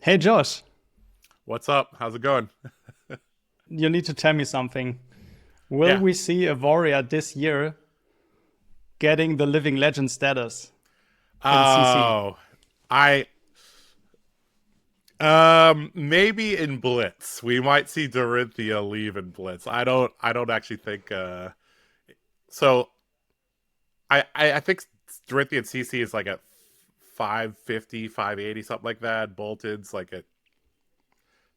Hey Josh, What's up? How's it going? you need to tell me something. Will Yeah. we see a warrior this year getting the living legend status in CC? Oh, I maybe in Blitz. We might see Dorinthia leave in Blitz. I don't actually think so I think Dorinthia and CC is like at 550, 580, something like that. Boltyn's like at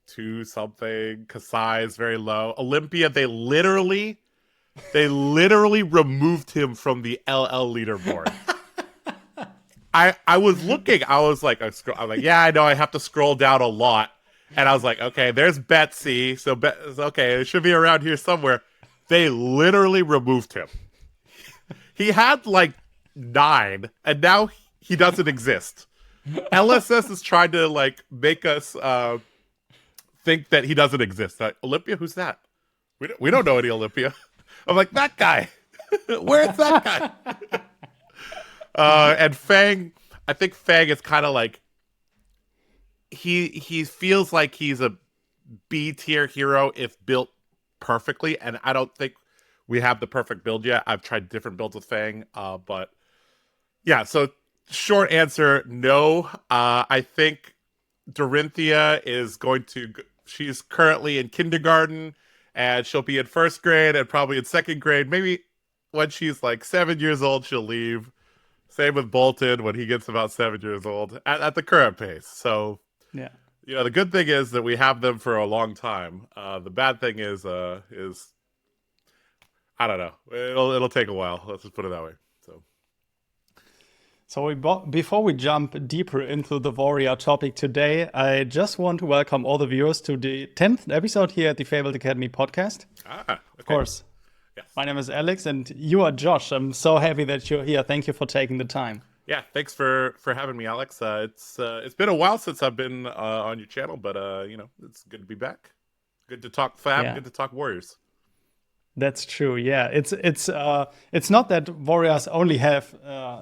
2 something. Kasai is very low. Olympia, they literally removed him from the LL leaderboard. I was looking. I'm like, yeah, I know. I have to scroll down a lot, and I was like, okay, there's Betsy. So okay, it should be around here somewhere. They literally removed him. He had like 9, and now he doesn't exist. LSS is trying to like make us think that he doesn't exist. Olympia, who's that? We don't know any Olympia. I'm like that guy. Where's that guy? And Fang, I think Fang is kind of like he feels like he's a B tier hero if built perfectly, and I don't think we have the perfect build yet. I've tried different builds with Fang, but yeah. So short answer, no. I think Dorinthia is going to. She's currently in kindergarten, and she'll be in first grade and probably in second grade. Maybe when she's like 7 years old, she'll leave. Same with Boltyn when he gets about 7 years old at the current pace. So, Yeah. the good thing is that we have them for a long time. The bad thing is I don't know. It'll take a while. Let's just put it that way. So, So before we jump deeper into the warrior topic today, I just want to welcome all the viewers to the 10th episode here at the Fabled Academy Podcast. okay. Of course, Yes. my name is Alex and you are Josh. I'm so happy that you're here. Thank you for taking the time. Yeah. Thanks for having me, Alex. It's been a while since I've been on your channel, but it's good to be back. Good to talk Fab. Yeah. Good to talk Warriors. That's true. Yeah, it's not that warriors only have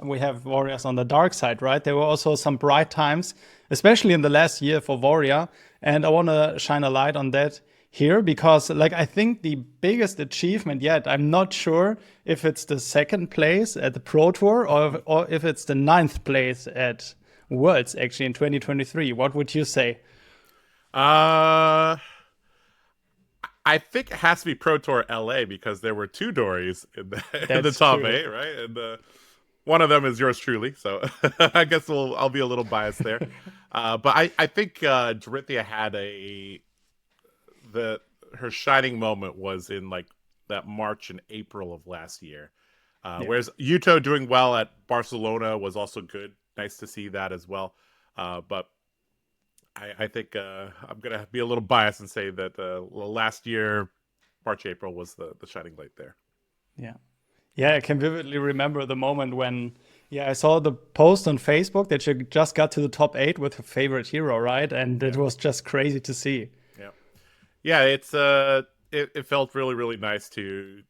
we have warriors on the dark side, right? There were also some bright times, especially in the last year for warrior, and I want to shine a light on that here because, like, I think the biggest achievement yet. I'm not sure if it's the second place at the Pro Tour or if it's the ninth place at Worlds actually in 2023. What would you say? Uh I think it has to be Pro Tour LA because there were 2 Dories in the That's top true. 8, right? And one of them is yours truly, so I guess I'll be a little biased there. But I think Dorinthia had the her shining moment was in like that March and April of last year. Yeah. Whereas Yuto doing well at Barcelona was also good. Nice to see that as well. But I think I'm gonna be a little biased and say that last year, March April was the shining light there. Yeah. Yeah, I can vividly remember the moment when, yeah, I saw the post on Facebook that you just got to the top 8 with your favorite hero, right? And it Yeah, was just crazy to see. yeah, yeah. It felt really really nice to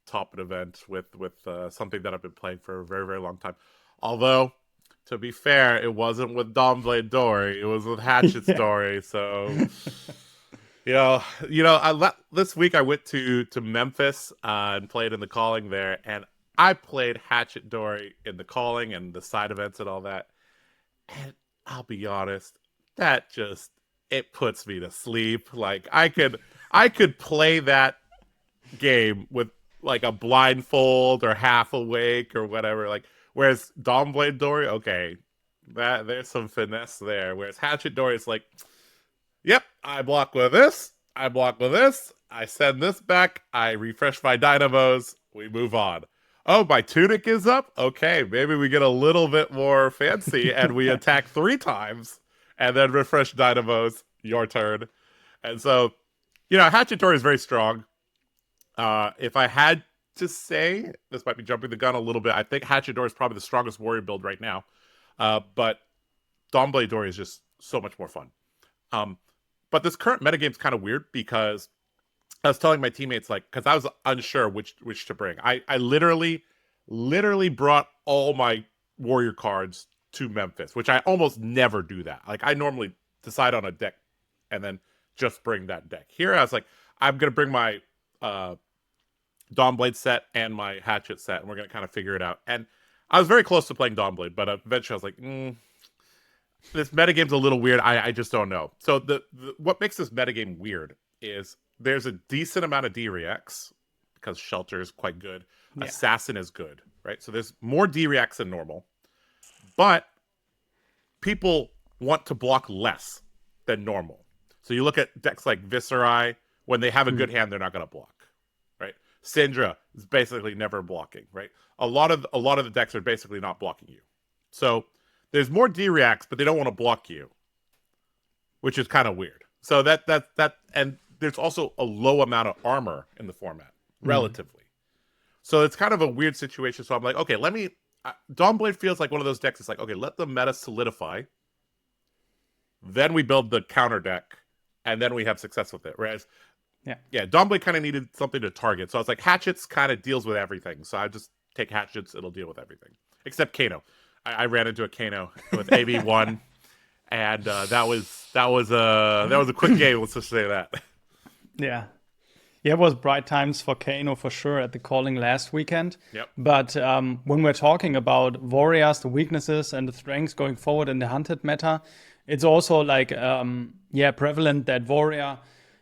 top an event with something that I've been playing for a very very long time. Although to be fair, it wasn't with Dawnblade Dory; it was with Hatchet Yeah. Story. So this week I went to Memphis and played in the calling there, and I played Hatchet Dory in the calling and the side events and all that. And I'll be honest, that just it puts me to sleep. Like I could play that game with like a blindfold or half awake or whatever. Like whereas Dawnblade Dory, okay, that there's some finesse there. Whereas Hatchet Dory is like, yep, I block with this. I block with this. I send this back. I refresh my dynamos. We move on. Oh, my tunic is up. Okay, maybe we get a little bit more fancy and we attack 3 times and then refresh dynamos. Your turn. And so, Hatchatory is very strong. If I had to say, this might be jumping the gun a little bit. I think Hatchador is probably the strongest warrior build right now. But Dawnblade Dory is just so much more fun. Um, but this current metagame is kind of weird because I was telling my teammates, like, because I was unsure which to bring. I literally brought all my warrior cards to Memphis, which I almost never do that. Like I normally decide on a deck and then just bring that deck. Here I was like, I'm gonna bring my Dawnblade set and my Hatchet set, and we're gonna kind of figure it out. And I was very close to playing Dawnblade, but eventually I was like, this metagame's a little weird. I just don't know. So the what makes this metagame weird is there's a decent amount of D-Reacts because Shelter is quite good. Yeah. Assassin is good, right? So there's more D-Reacts than normal, but people want to block less than normal. So you look at decks like Viscerai, when they have a good hand, they're not going to block, right? Syndra is basically never blocking, right? A lot of the decks are basically not blocking you. So there's more D-Reacts, but they don't want to block you, which is kind of weird. So that and there's also a low amount of armor in the format, relatively. So it's kind of a weird situation. So I'm like, okay, Dawnblade feels like one of those decks. It's like, okay, let the meta solidify. Then we build the counter deck, and then we have success with it. Whereas, Dawnblade kind of needed something to target. So I was like, Hatchets kind of deals with everything. So I just take Hatchets; it'll deal with everything except Kano. I ran into a Kano with AB1, and that was a quick game. Let's just say that. Yeah. Yeah, it was bright times for Kano for sure at the calling last weekend. Yep. But when we're talking about warriors, the weaknesses and the strengths going forward in the hunted meta, it's also like, prevalent that warrior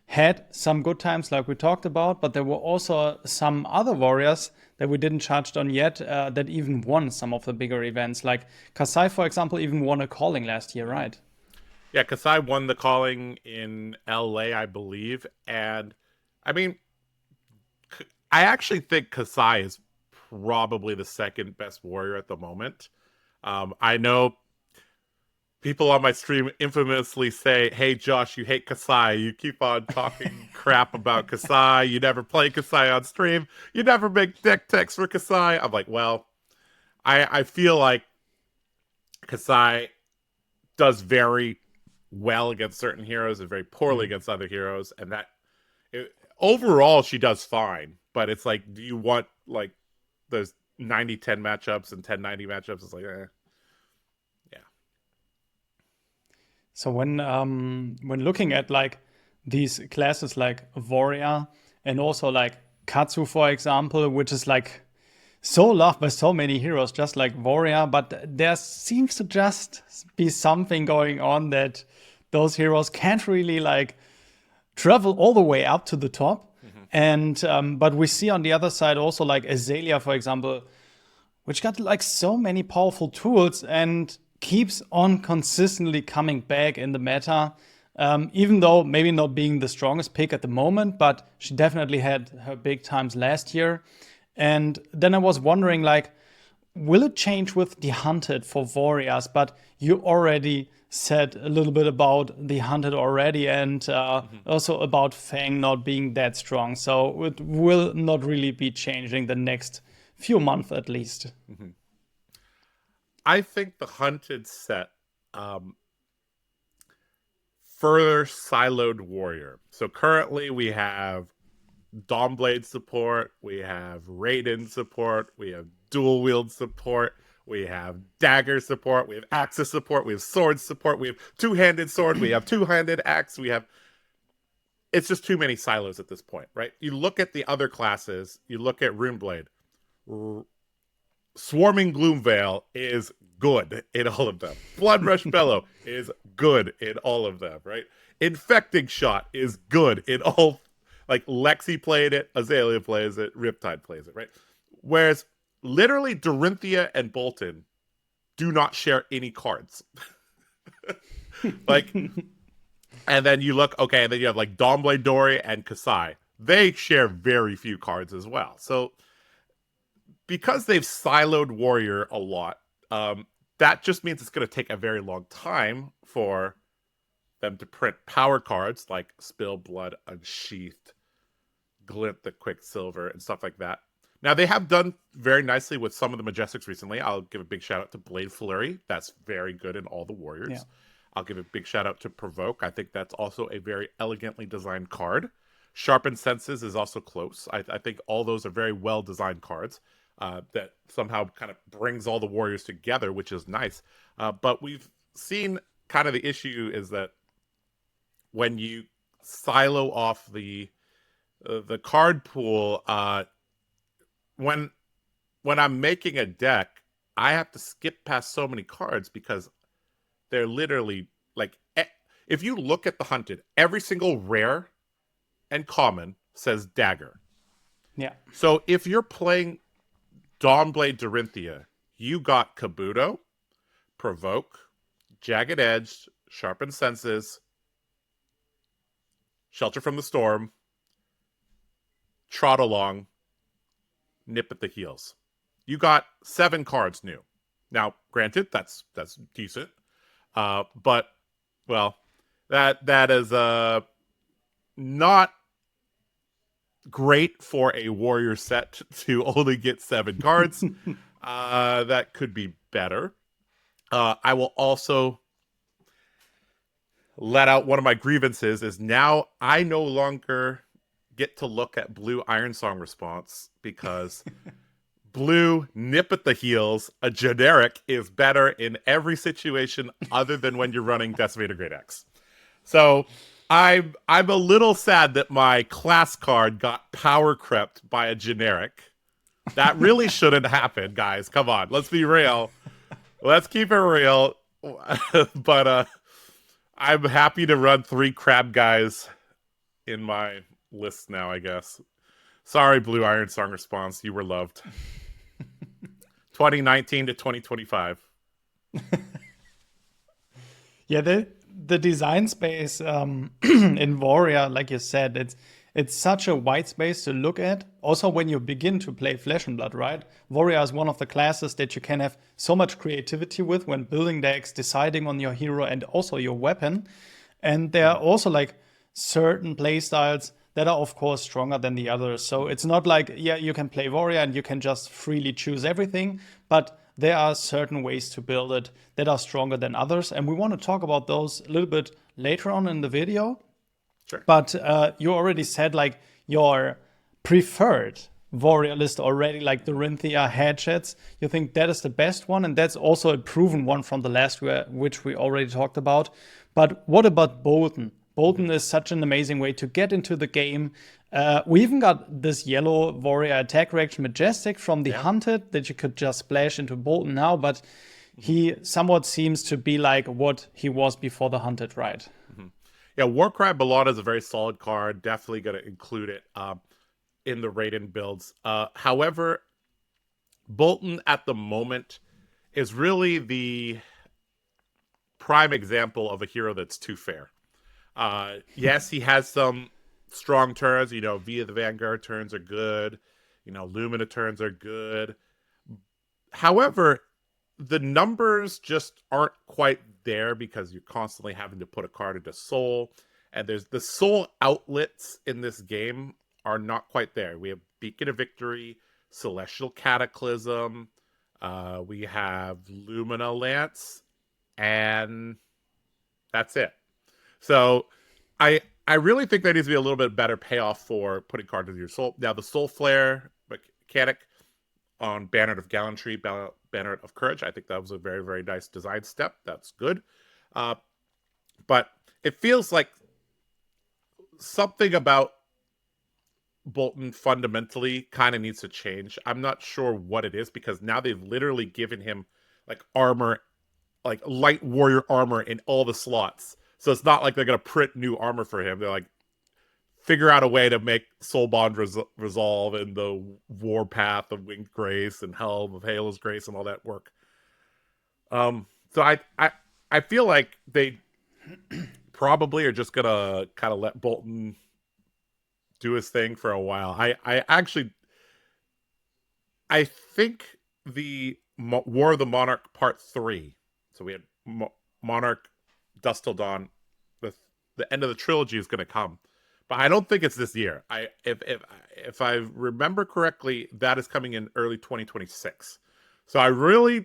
had some good times like we talked about, but there were also some other warriors that we didn't touch on yet that even won some of the bigger events. Like Kasai, for example, even won a calling last year, right? Yeah, Kasai won the calling in LA, I believe. And I mean, I actually think Kasai is probably the second best warrior at the moment. I know people on my stream infamously say, hey, Josh, you hate Kasai. You keep on talking crap about Kasai. You never play Kasai on stream. You never make deck techs for Kasai. I'm like, well, I feel like Kasai does very well against certain heroes and very poorly against other heroes. And overall, she does fine. But it's like, do you want like those 90-10 matchups and 10-90 matchups? It's like, yeah. So when looking at like these classes like warrior and also like Katsu, for example, which is like so loved by so many heroes, just like warrior, but there seems to just be something going on that those heroes can't really like travel all the way up to the top. And but we see on the other side also like Azalea, for example, which got like so many powerful tools and keeps on consistently coming back in the meta, even though maybe not being the strongest pick at the moment, but she definitely had her big times last year. And then I was wondering, like, will it change with the hunted for warriors? But you already said a little bit about the hunted already, and also about Fang not being that strong. So it will not really be changing the next few months at least. I think the hunted set further siloed warrior. So currently we have Dawnblade support, we have Raiden support, we have dual wield support, we have dagger support, we have axis support, we have sword support, we have two-handed sword, we have two-handed axe, it's just too many silos at this point, right? You look at the other classes, you look at Runeblade, Swarming Gloomveil is good in all of them. Bloodrush Bellow is good in all of them, right? Infecting Shot is good in all. Like, Lexi played it, Azalea plays it, Riptide plays it, right? Whereas, literally, Dorinthia and Boltyn do not share any cards. Like, and then you look, okay, and then you have, like, Dawnblade Dory and Kasai. They share very few cards as well. So, because they've siloed warrior a lot, that just means it's going to take a very long time for them to print power cards like Spill Blood, Unsheathed, Glint the Quicksilver, and stuff like that. Now, they have done very nicely with some of the Majestics recently. I'll give a big shout out to Blade Flurry. That's very good in all the warriors. Yeah. I'll give a big shout out to Provoke. I think that's also a very elegantly designed card. Sharpened Senses is also close. I think all those are very well designed cards. That somehow kind of brings all the warriors together, which is nice. But we've seen kind of the issue is that when you silo off the card pool, when I'm making a deck, I have to skip past so many cards because they're literally like, if you look at the hunted, every single rare and common says dagger. Yeah. So if you're playing Dawnblade Dorinthia, you got Kabuto, Provoke, Jagged Edge, Sharpened Senses, Shelter from the Storm, Trot Along, Nip at the Heels. You got 7 cards new. Now, granted, that's decent, but well, that is not great for a warrior set to only get 7 cards. That could be better. I will also let out one of my grievances is now I no longer get to look at blue Iron Song response because blue Nip at the Heels, a generic, is better in every situation other than when you're running Decimator Great X. So I'm a little sad that my class card got power crept by a generic. That really shouldn't happen, guys. Come on, let's be real. Let's keep it real. But I'm happy to run 3 crab guys in my list now, I guess. Sorry, Blue Iron Song response. You were loved. 2019 to 2025. Yeah, the design space in Warrior, like you said, it's such a wide space to look at. Also, when you begin to play Flesh and Blood, right? Warrior is one of the classes that you can have so much creativity with when building decks, deciding on your hero and also your weapon. And there are also like certain play styles that are, of course, stronger than the others. So it's not like, yeah, you can play Warrior and you can just freely choose everything, but there are certain ways to build it that are stronger than others. And we want to talk about those a little bit later on in the video. Sure. But you already said like your preferred Warrior list already, like the Dorinthia Hatchets. You think that is the best one, and that's also a proven one from the last which we already talked about. But what about Boltyn? Boltyn is such an amazing way to get into the game. We even got this yellow Warrior attack reaction Majestic from the Hunted that you could just splash into Boltyn now, but he somewhat seems to be like what he was before the Hunted, right? Yeah, Warcry Ballada is a very solid card. Definitely going to include it in the Raiden builds. However, Boltyn at the moment is really the prime example of a hero that's too fair. Yes, he has some strong turns. You know, Via the Vanguard turns are good. You know, Lumina turns are good. However, the numbers just aren't quite there because you're constantly having to put a card into Soul. And there's the Soul outlets in this game are not quite there. We have Beacon of Victory, Celestial Cataclysm, we have Lumina Lance, and that's it. So I really think there needs to be a little bit better payoff for putting cards into your Soul. Now, the Soul Flare mechanic on Banner of Gallantry, Banner of Courage, I think that was a very, very nice design step. That's good. But it feels like something about Boltyn fundamentally kind of needs to change. I'm not sure what it is because now they've literally given him like armor, like light warrior armor in all the slots. So it's not like they're going to print new armor for him. They're like, figure out a way to make Soul Bond resolve and the Warpath of Winged Grace and Helm of Halo's Grace and all that work. So I feel like they probably are just gonna kind of let Boltyn do his thing for a while. I think the War of the Monarch Part 3. So we had Monarch, Dusk Till Dawn. The end of the trilogy is going to come. But I don't think it's this year. If I remember correctly, that is coming in early 2026. So I really,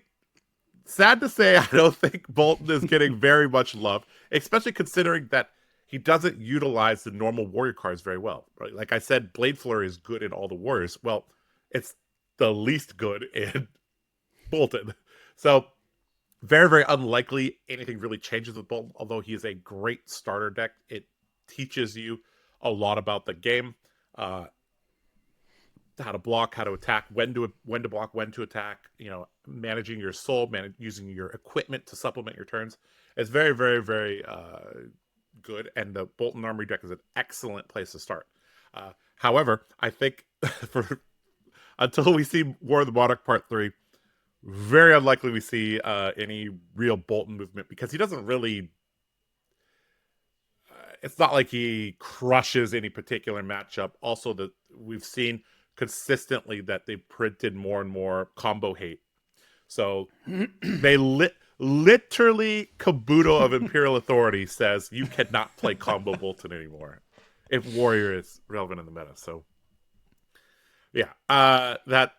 sad to say, I don't think Boltyn is getting very much love, especially considering that he doesn't utilize the normal warrior cards very well. Right? Like I said, Blade Flurry is good in all the warriors. Well, it's the least good in Boltyn. So very, very unlikely anything really changes with Boltyn, although he is a great starter deck. teaches you a lot about the game, how to block, how to attack, when to block, when to attack. Managing your soul, using your equipment to supplement your turns. It's very, very, very good, and the Boltyn Armory deck is an excellent place to start. However, I think until we see War of the Monarch Part 3, very unlikely we see any real Boltyn movement, because he doesn't really. It's not like he crushes any particular matchup. Also, that we've seen consistently that they printed more and more combo hate. So they literally Kabuto of Imperial Authority says you cannot play combo Boltyn anymore if Warrior is relevant in the meta. So yeah, that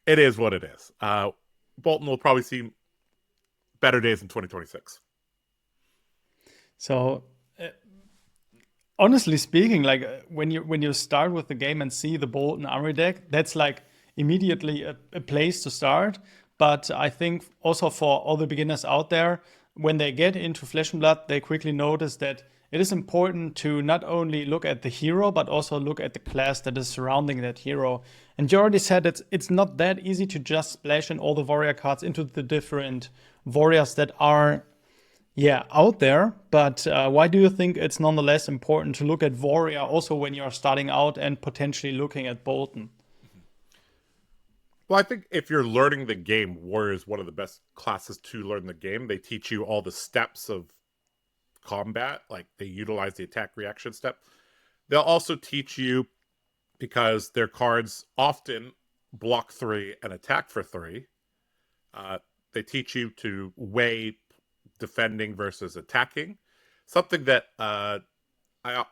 it is what it is. Boltyn will probably see better days in 2026. So honestly speaking, like when you start with the game and see the Boltyn Armory deck, that's like immediately a place to start. But I think also for all the beginners out there, when they get into Flesh and Blood, they quickly notice that it is important to not only look at the hero, but also look at the class that is surrounding that hero. And you already said it's not that easy to just splash in all the warrior cards into the different warriors that are out there. But why do you think it's nonetheless important to look at warrior also when you're starting out and potentially looking at Boltyn? Well, I think if you're learning the game, Warrior is one of the best classes to learn the game. They teach you all the steps of combat, like they utilize the attack reaction step. They'll also teach you, because their cards often block 3 and attack for 3, they teach you to weigh defending versus attacking. Something that I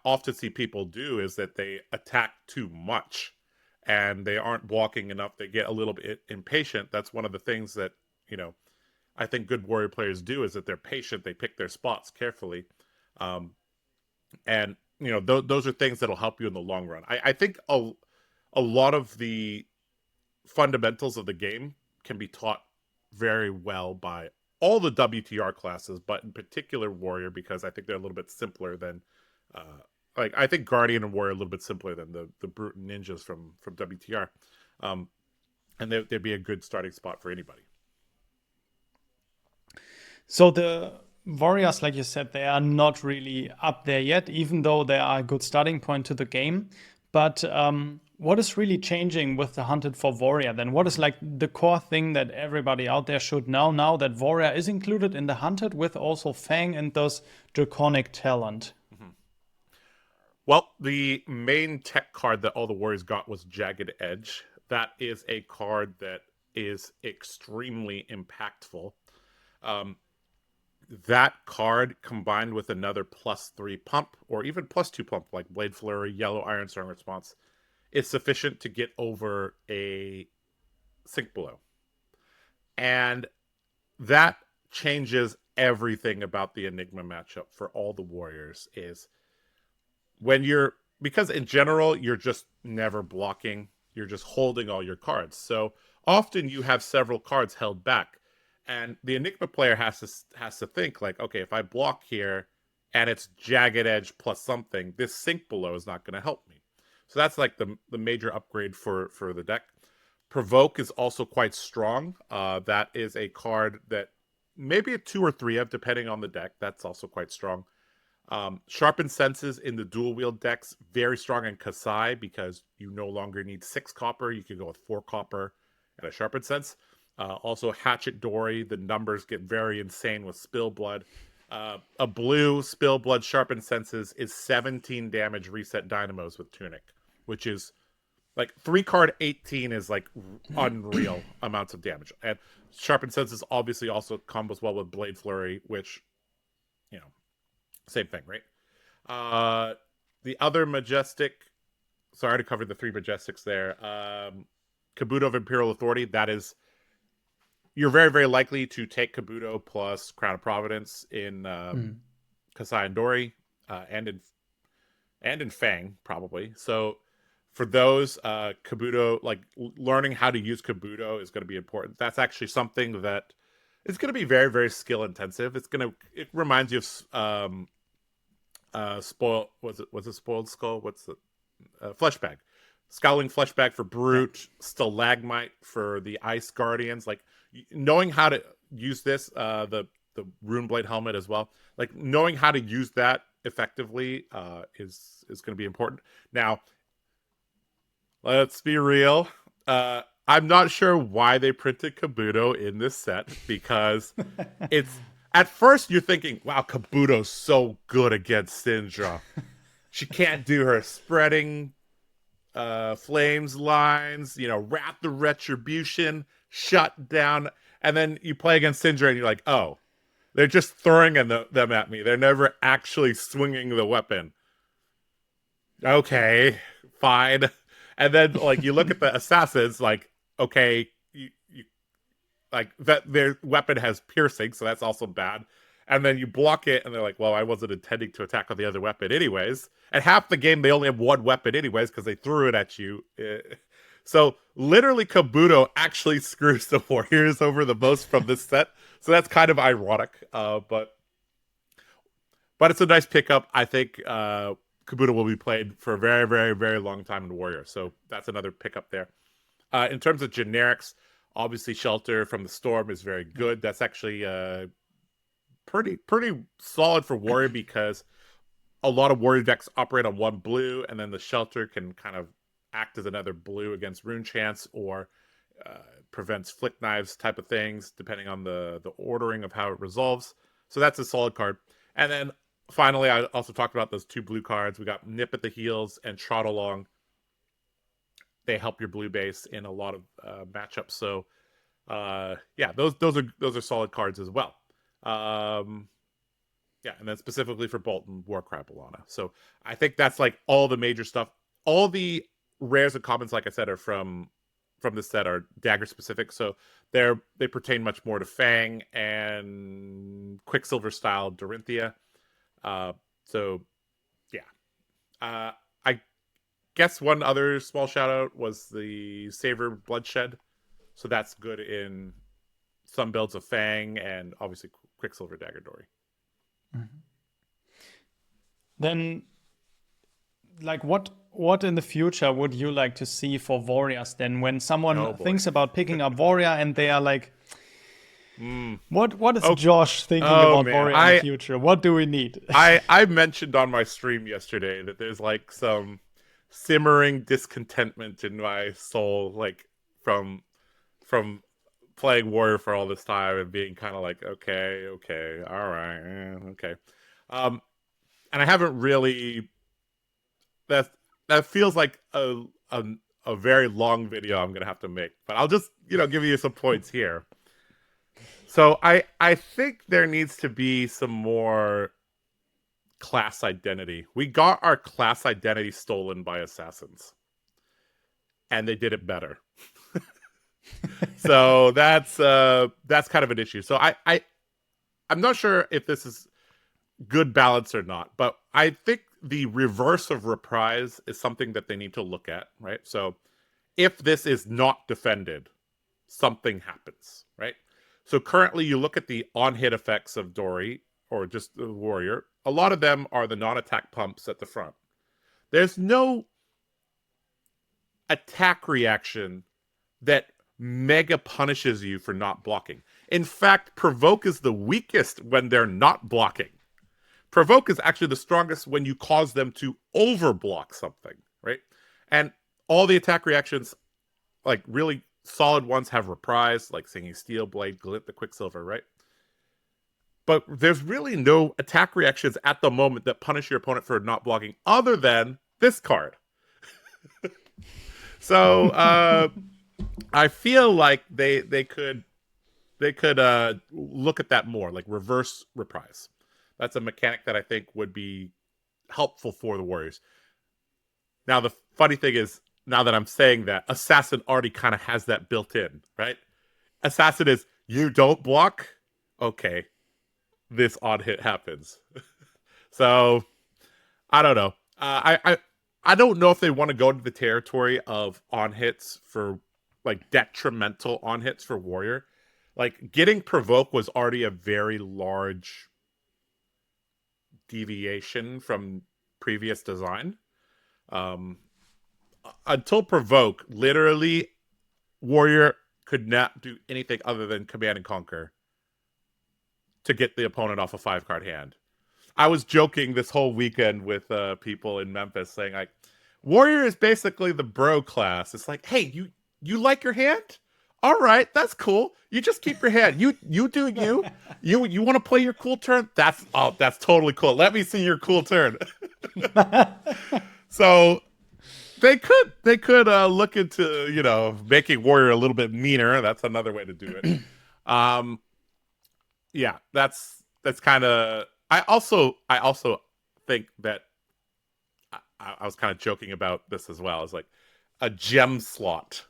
often see people do is that they attack too much and they aren't blocking enough. They get a little bit impatient. That's one of the things that, I think good Warrior players do, is that they're patient. They pick their spots carefully. And, those are things that'll help you in the long run. I think a lot of the fundamentals of the game can be taught very well by all the WTR classes, but in particular Warrior, because I think they're a little bit simpler than I think Guardian and Warrior are a little bit simpler than the Brute and Ninjas from WTR. And they'd be a good starting spot for anybody. So the Warriors, like you said, they are not really up there yet, even though they are a good starting point to the game. But what is really changing with the Hunted for Warrior then? What is like the core thing that everybody out there should know now that Warrior is included in the Hunted with also Fang and those Draconic Talent? Mm-hmm. Well, the main tech card that all the Warriors got was Jagged Edge. That is a card that is extremely impactful. That card combined with another +3 pump or even +2 pump like Blade Flurry, Yellow Iron Strong Response is sufficient to get over a Sink Below. And that changes everything about the Enigma matchup for all the Warriors. Is because in general you're just never blocking, you're just holding all your cards. So often you have several cards held back. And the Enigma player has to think like, okay, if I block here and it's Jagged Edge plus something, this Sink Below is not going to help me. So that's like the major upgrade for the deck. Provoke is also quite strong. That is a card that maybe a 2 or 3 of, depending on the deck. That's also quite strong. Sharpened Senses in the dual wield decks, very strong in Kasai because you no longer need 6 copper. You can go with 4 copper and a Sharpened Sense. Also, Hatchet Dory, the numbers get very insane with Spill Blood. A blue Spill Blood Sharpened Senses is 17 damage reset Dynamos with Tunic, which is like 3-card 18 is like unreal amounts of damage. And Sharpened Senses obviously also combos well with Blade Flurry, which, same thing, right? The other Majestic, sorry, I already covered the 3 Majestics there. Kabuto of Imperial Authority, that is. You're very, very likely to take Kabuto plus Crown of Providence in Kasai and Dory, and in Fang, probably. So for those, Kabuto, like learning how to use Kabuto is going to be important. That's actually something that is going to be very, very skill intensive. It reminds you of spoil was it spoiled skull? What's the flesh bag? Scowling flesh bag for brute, stalagmite for the ice guardians. Like knowing how to use this, the Runeblade helmet as well. Like knowing how to use that effectively is going to be important. Now, let's be real. I'm not sure why they printed Kabuto in this set because it's at first you're thinking, wow, Kabuto's so good against Syndra. She can't do her spreading flames lines, Wrath the Retribution, shut down. And then you play against Syndra and you're like, oh, they're just throwing them at me. They're never actually swinging the weapon. Okay, fine. And then like you look at the assassins, like, okay, you like that their weapon has piercing, so that's also bad. And then you block it, and they're like, well, I wasn't intending to attack with the other weapon anyways. And half the game, they only have one weapon anyways, because they threw it at you. So literally Kabuto actually screws the Warriors over the most from this set. So that's kind of ironic. But it's a nice pickup. I think Kabuto will be played for a very, very, very long time in Warrior. So that's another pickup there. In terms of generics, obviously Shelter from the Storm is very good. That's actually pretty solid for Warrior because a lot of Warrior decks operate on one blue, and then the Shelter can kind of act as another blue against Rune Chance or prevents Flick Knives type of things, depending on the ordering of how it resolves. So that's a solid card. And then finally, I also talked about those two blue cards. We got Nip at the Heels and Trot Along. They help your blue base in a lot of matchups. So yeah, those are solid cards as well. Yeah, and then specifically for Boltyn, Warcry Balana. So I think that's like all the major stuff. All the rares and commons, like I said, are from this set are dagger specific. So they pertain much more to Fang and Quicksilver style Dorinthia. So yeah. I guess one other small shout out was the Savor Bloodshed. So that's good in some builds of Fang and obviously Quicksilver Dagger Dory. Mm-hmm. Then, like, what in the future would you like to see for Warriors then? When someone thinks about picking up Warrior and they are like, what is Josh thinking about Warrior in the future? What do we need? I mentioned on my stream yesterday that there's like some simmering discontentment in my soul, like from playing Warrior for all this time and being kind of like, okay, all right, okay. And I haven't really. That feels like a very long video I'm gonna have to make, but I'll just give you some points here. So I think there needs to be some more class identity. We got our class identity stolen by assassins, and they did it better. So that's kind of an issue. So I'm not sure if this is good balance or not, but I think the reverse of reprise is something that they need to look at, right? So if this is not defended, something happens, right? So currently you look at the on-hit effects of Dory or just the Warrior. A lot of them are the non-attack pumps at the front. There's no attack reaction that mega punishes you for not blocking. In fact, Provoke is the weakest when they're not blocking. Provoke is actually the strongest when you cause them to overblock something, right? And all the attack reactions, like really solid ones, have reprise, like Singing Steel, Blade, Glint, the Quicksilver, right? But there's really no attack reactions at the moment that punish your opponent for not blocking other than this card. So I feel like they could look at that more, like reverse reprise. That's a mechanic that I think would be helpful for the Warriors. Now, the funny thing is, now that I'm saying that, Assassin already kind of has that built in, right? Assassin is, you don't block? Okay. This odd hit happens. So, I don't know. I don't know if they want to go to the territory of on-hits for, like, detrimental on-hits for Warrior. Like, getting Provoke was already a very large deviation from previous design. Until Provoke, literally, Warrior could not do anything other than Command and Conquer to get the opponent off a 5-card hand. I was joking this whole weekend with people in Memphis saying, like, Warrior is basically the bro class. It's like, hey, you like your hand? All right, that's cool. You just keep your hand. You do you. You want to play your cool turn? That's totally cool. Let me see your cool turn. So they could look into making Warrior a little bit meaner. That's another way to do it. Yeah, that's kind of. I also think that I was kind of joking about this as well. It's like a gem slot.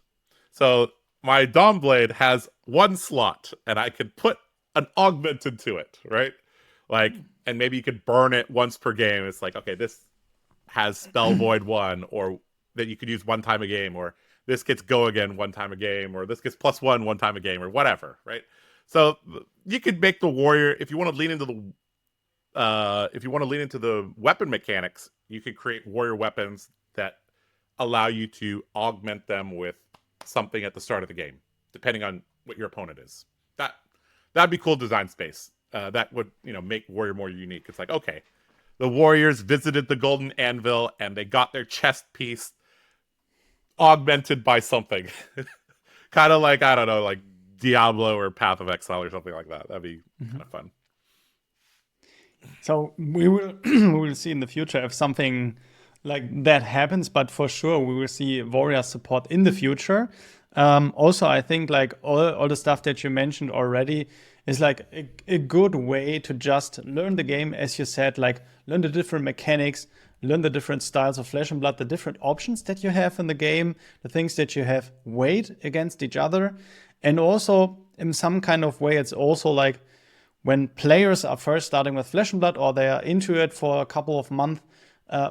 So my Dawn Blade has one slot, and I could put an augment into it, right? Like, and maybe you could burn it once per game. It's like, okay, this has Spell Void 1, or that you could use one time a game, or this gets Go Again one time a game, or this gets +1 one time a game, or whatever, right? So you could make the Warrior, if you want to lean into the weapon mechanics, you could create Warrior weapons that allow you to augment them with something at the start of the game, depending on what your opponent is. That'd be cool design space. That would make Warrior more unique. It's like, okay, the Warriors visited the Golden Anvil and they got their chest piece augmented by something. Kind of like, I don't know, like Diablo or Path of Exile or something like that. That'd be kind of fun. So we will see in the future if something like that happens, but for sure we will see Warrior support in the future. Also, I think like all the stuff that you mentioned already is like a good way to just learn the game, as you said, like learn the different mechanics, learn the different styles of Flesh and Blood, the different options that you have in the game, the things that you have weighed against each other. And also in some kind of way, it's also like when players are first starting with Flesh and Blood, or they are into it for a couple of months,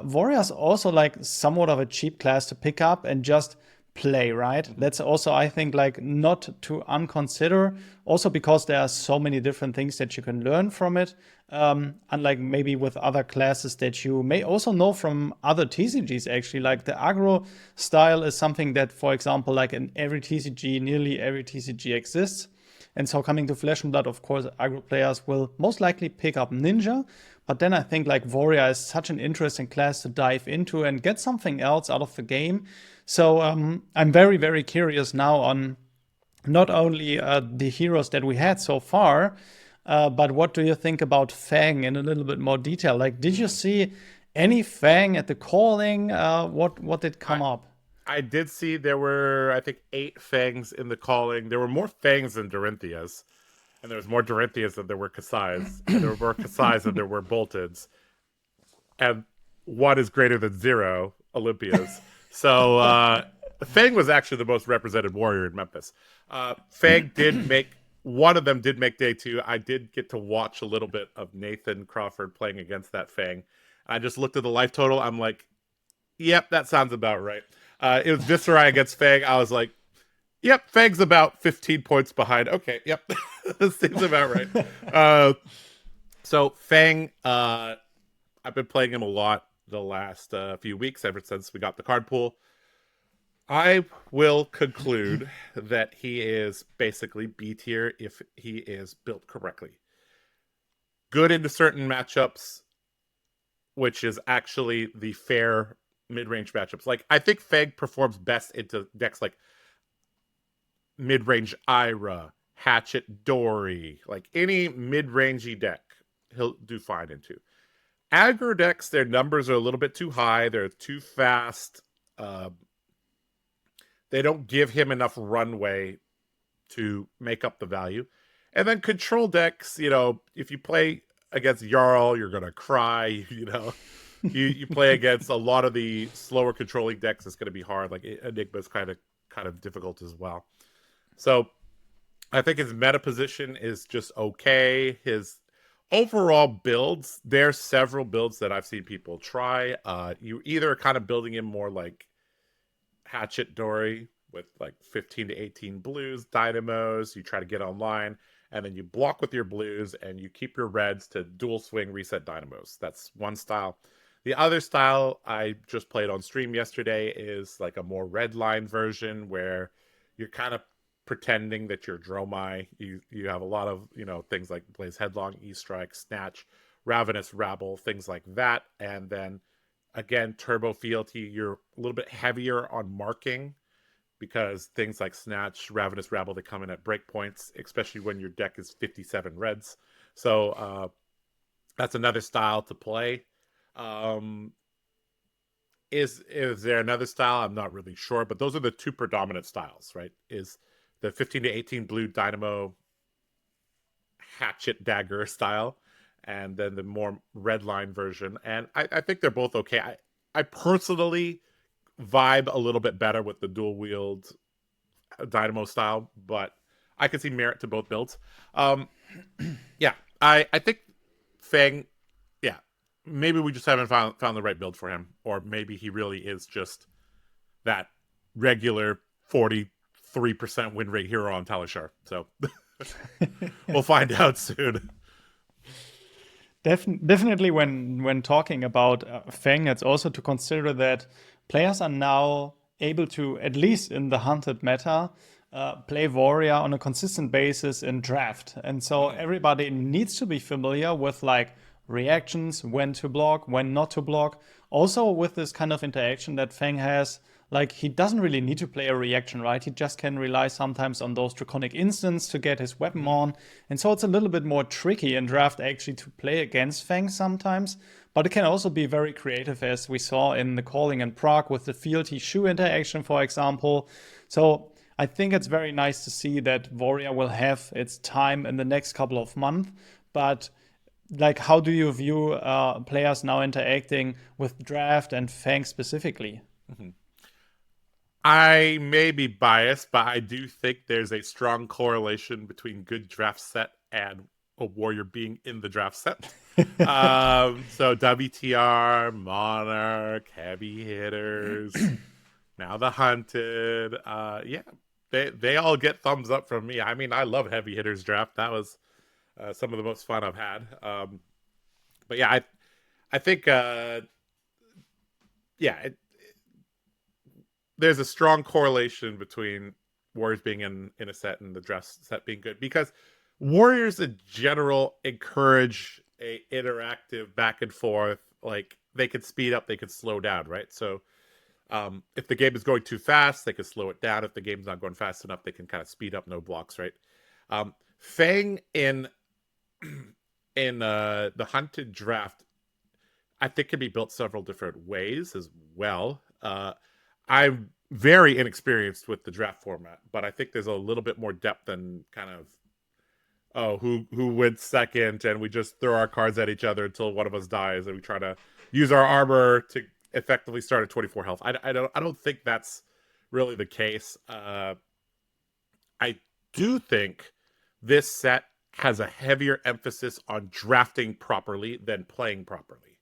Warrior's also like somewhat of a cheap class to pick up and just play, right? That's also, I think, like not to unconsider, also because there are so many different things that you can learn from it, unlike maybe with other classes that you may also know from other TCGs. Actually, like the aggro style is something that, for example, like in nearly every TCG exists. And so coming to Flesh and Blood, of course, aggro players will most likely pick up Ninja. But then I think like Warrior is such an interesting class to dive into and get something else out of the game. So I'm very, very curious now on not only the heroes that we had so far, but what do you think about Fang in a little bit more detail? Like, did you see any Fang at the calling? What did come up? I did see there were, I think, 8 Fangs in the calling. There were more Fangs than Dorinthias. And there was more Dorinthias than there were Kasai's. And there were more Kasai's than there were Boltyns. And 1 is greater than 0, Olympias. So Fang was actually the most represented Warrior in Memphis. Fang did make, one of them did make day 2. I did get to watch a little bit of Nathan Crawford playing against that Fang. I just looked at the life total. I'm like, yep, that sounds about right. It was Viscerai against Fang. I was like, yep, Fang's about 15 points behind. Okay, yep. This seems about right. So Fang, I've been playing him a lot the last few weeks, ever since we got the card pool. I will conclude that he is basically B tier if he is built correctly. Good into certain matchups, which is actually the fair mid-range matchups. Like, I think Fang performs best into decks like mid-range Ira, Hatchet Dory, like any mid-rangey deck he'll do fine into. Aggro decks, their numbers are a little bit too high. They're too fast. They don't give him enough runway to make up the value. And then control decks, if you play against Jarl, you're going to cry, You play against a lot of the slower controlling decks, it's going to be hard. Like Enigma's kind of difficult as well. So I think his meta position is just okay. His overall builds, there's several builds that I've seen people try. You either kind of building him more like Hatchet Dory with like 15 to 18 blues, dynamos. You try to get online, and then you block with your blues, and you keep your reds to dual swing reset dynamos. That's one style. The other style I just played on stream yesterday is like a more red line version where you're kind of pretending that you're Dromai. You have a lot of, things like Blaze Headlong, E-Strike, Snatch, Ravenous Rabble, things like that. And then again, Turbo Fealty, you're a little bit heavier on marking because things like Snatch, Ravenous Rabble, they come in at breakpoints, especially when your deck is 57 reds. So that's another style to play. Is there another style? I'm not really sure, but those are the two predominant styles, right? Is the 15 to 18 blue Dynamo hatchet dagger style, and then the more red line version. And I think they're both okay. I personally vibe a little bit better with the dual wield Dynamo style, but I can see merit to both builds. Yeah, I think Fang, yeah, maybe we just haven't found the right build for him, or maybe he really is just that regular 43% win rate hero on Talishar. So we'll find out soon. Definitely, when talking about Fang, it's also to consider that players are now able to, at least in the hunted meta, play warrior on a consistent basis in draft. And so everybody needs to be familiar with like reactions, when to block, when not to block. Also with this kind of interaction that Fang has, like he doesn't really need to play a reaction, right? He just can rely sometimes on those draconic instants to get his weapon on. And so it's a little bit more tricky in draft actually to play against Fang sometimes. But it can also be very creative, as we saw in the calling in Prague with the fealty shoe interaction, for example. So I think it's very nice to see that Warrior will have its time in the next couple of months. But like, how do you view players now interacting with draft and Fang specifically? Mm-hmm. I may be biased, but I do think there's a strong correlation between good draft set and a warrior being in the draft set. So WTR, Monarch, heavy hitters, now the hunted. Yeah, they all get thumbs up from me. I mean, I love heavy hitters draft. That was some of the most fun I've had. But yeah, I think there's a strong correlation between warriors being in a set and the draft set being good, because warriors in general encourage a interactive back and forth. Like they could speed up, they could slow down, right? So if the game is going too fast, they can slow it down. If the game's not going fast enough, they can kind of speed up, no blocks, right? Fang in the hunted draft, I think can be built several different ways as well. I'm very inexperienced with the draft format, but I think there's a little bit more depth than kind of, who wins second, and we just throw our cards at each other until one of us dies, and we try to use our armor to effectively start at 24 health. I don't think that's really the case. I do think this set has a heavier emphasis on drafting properly than playing properly.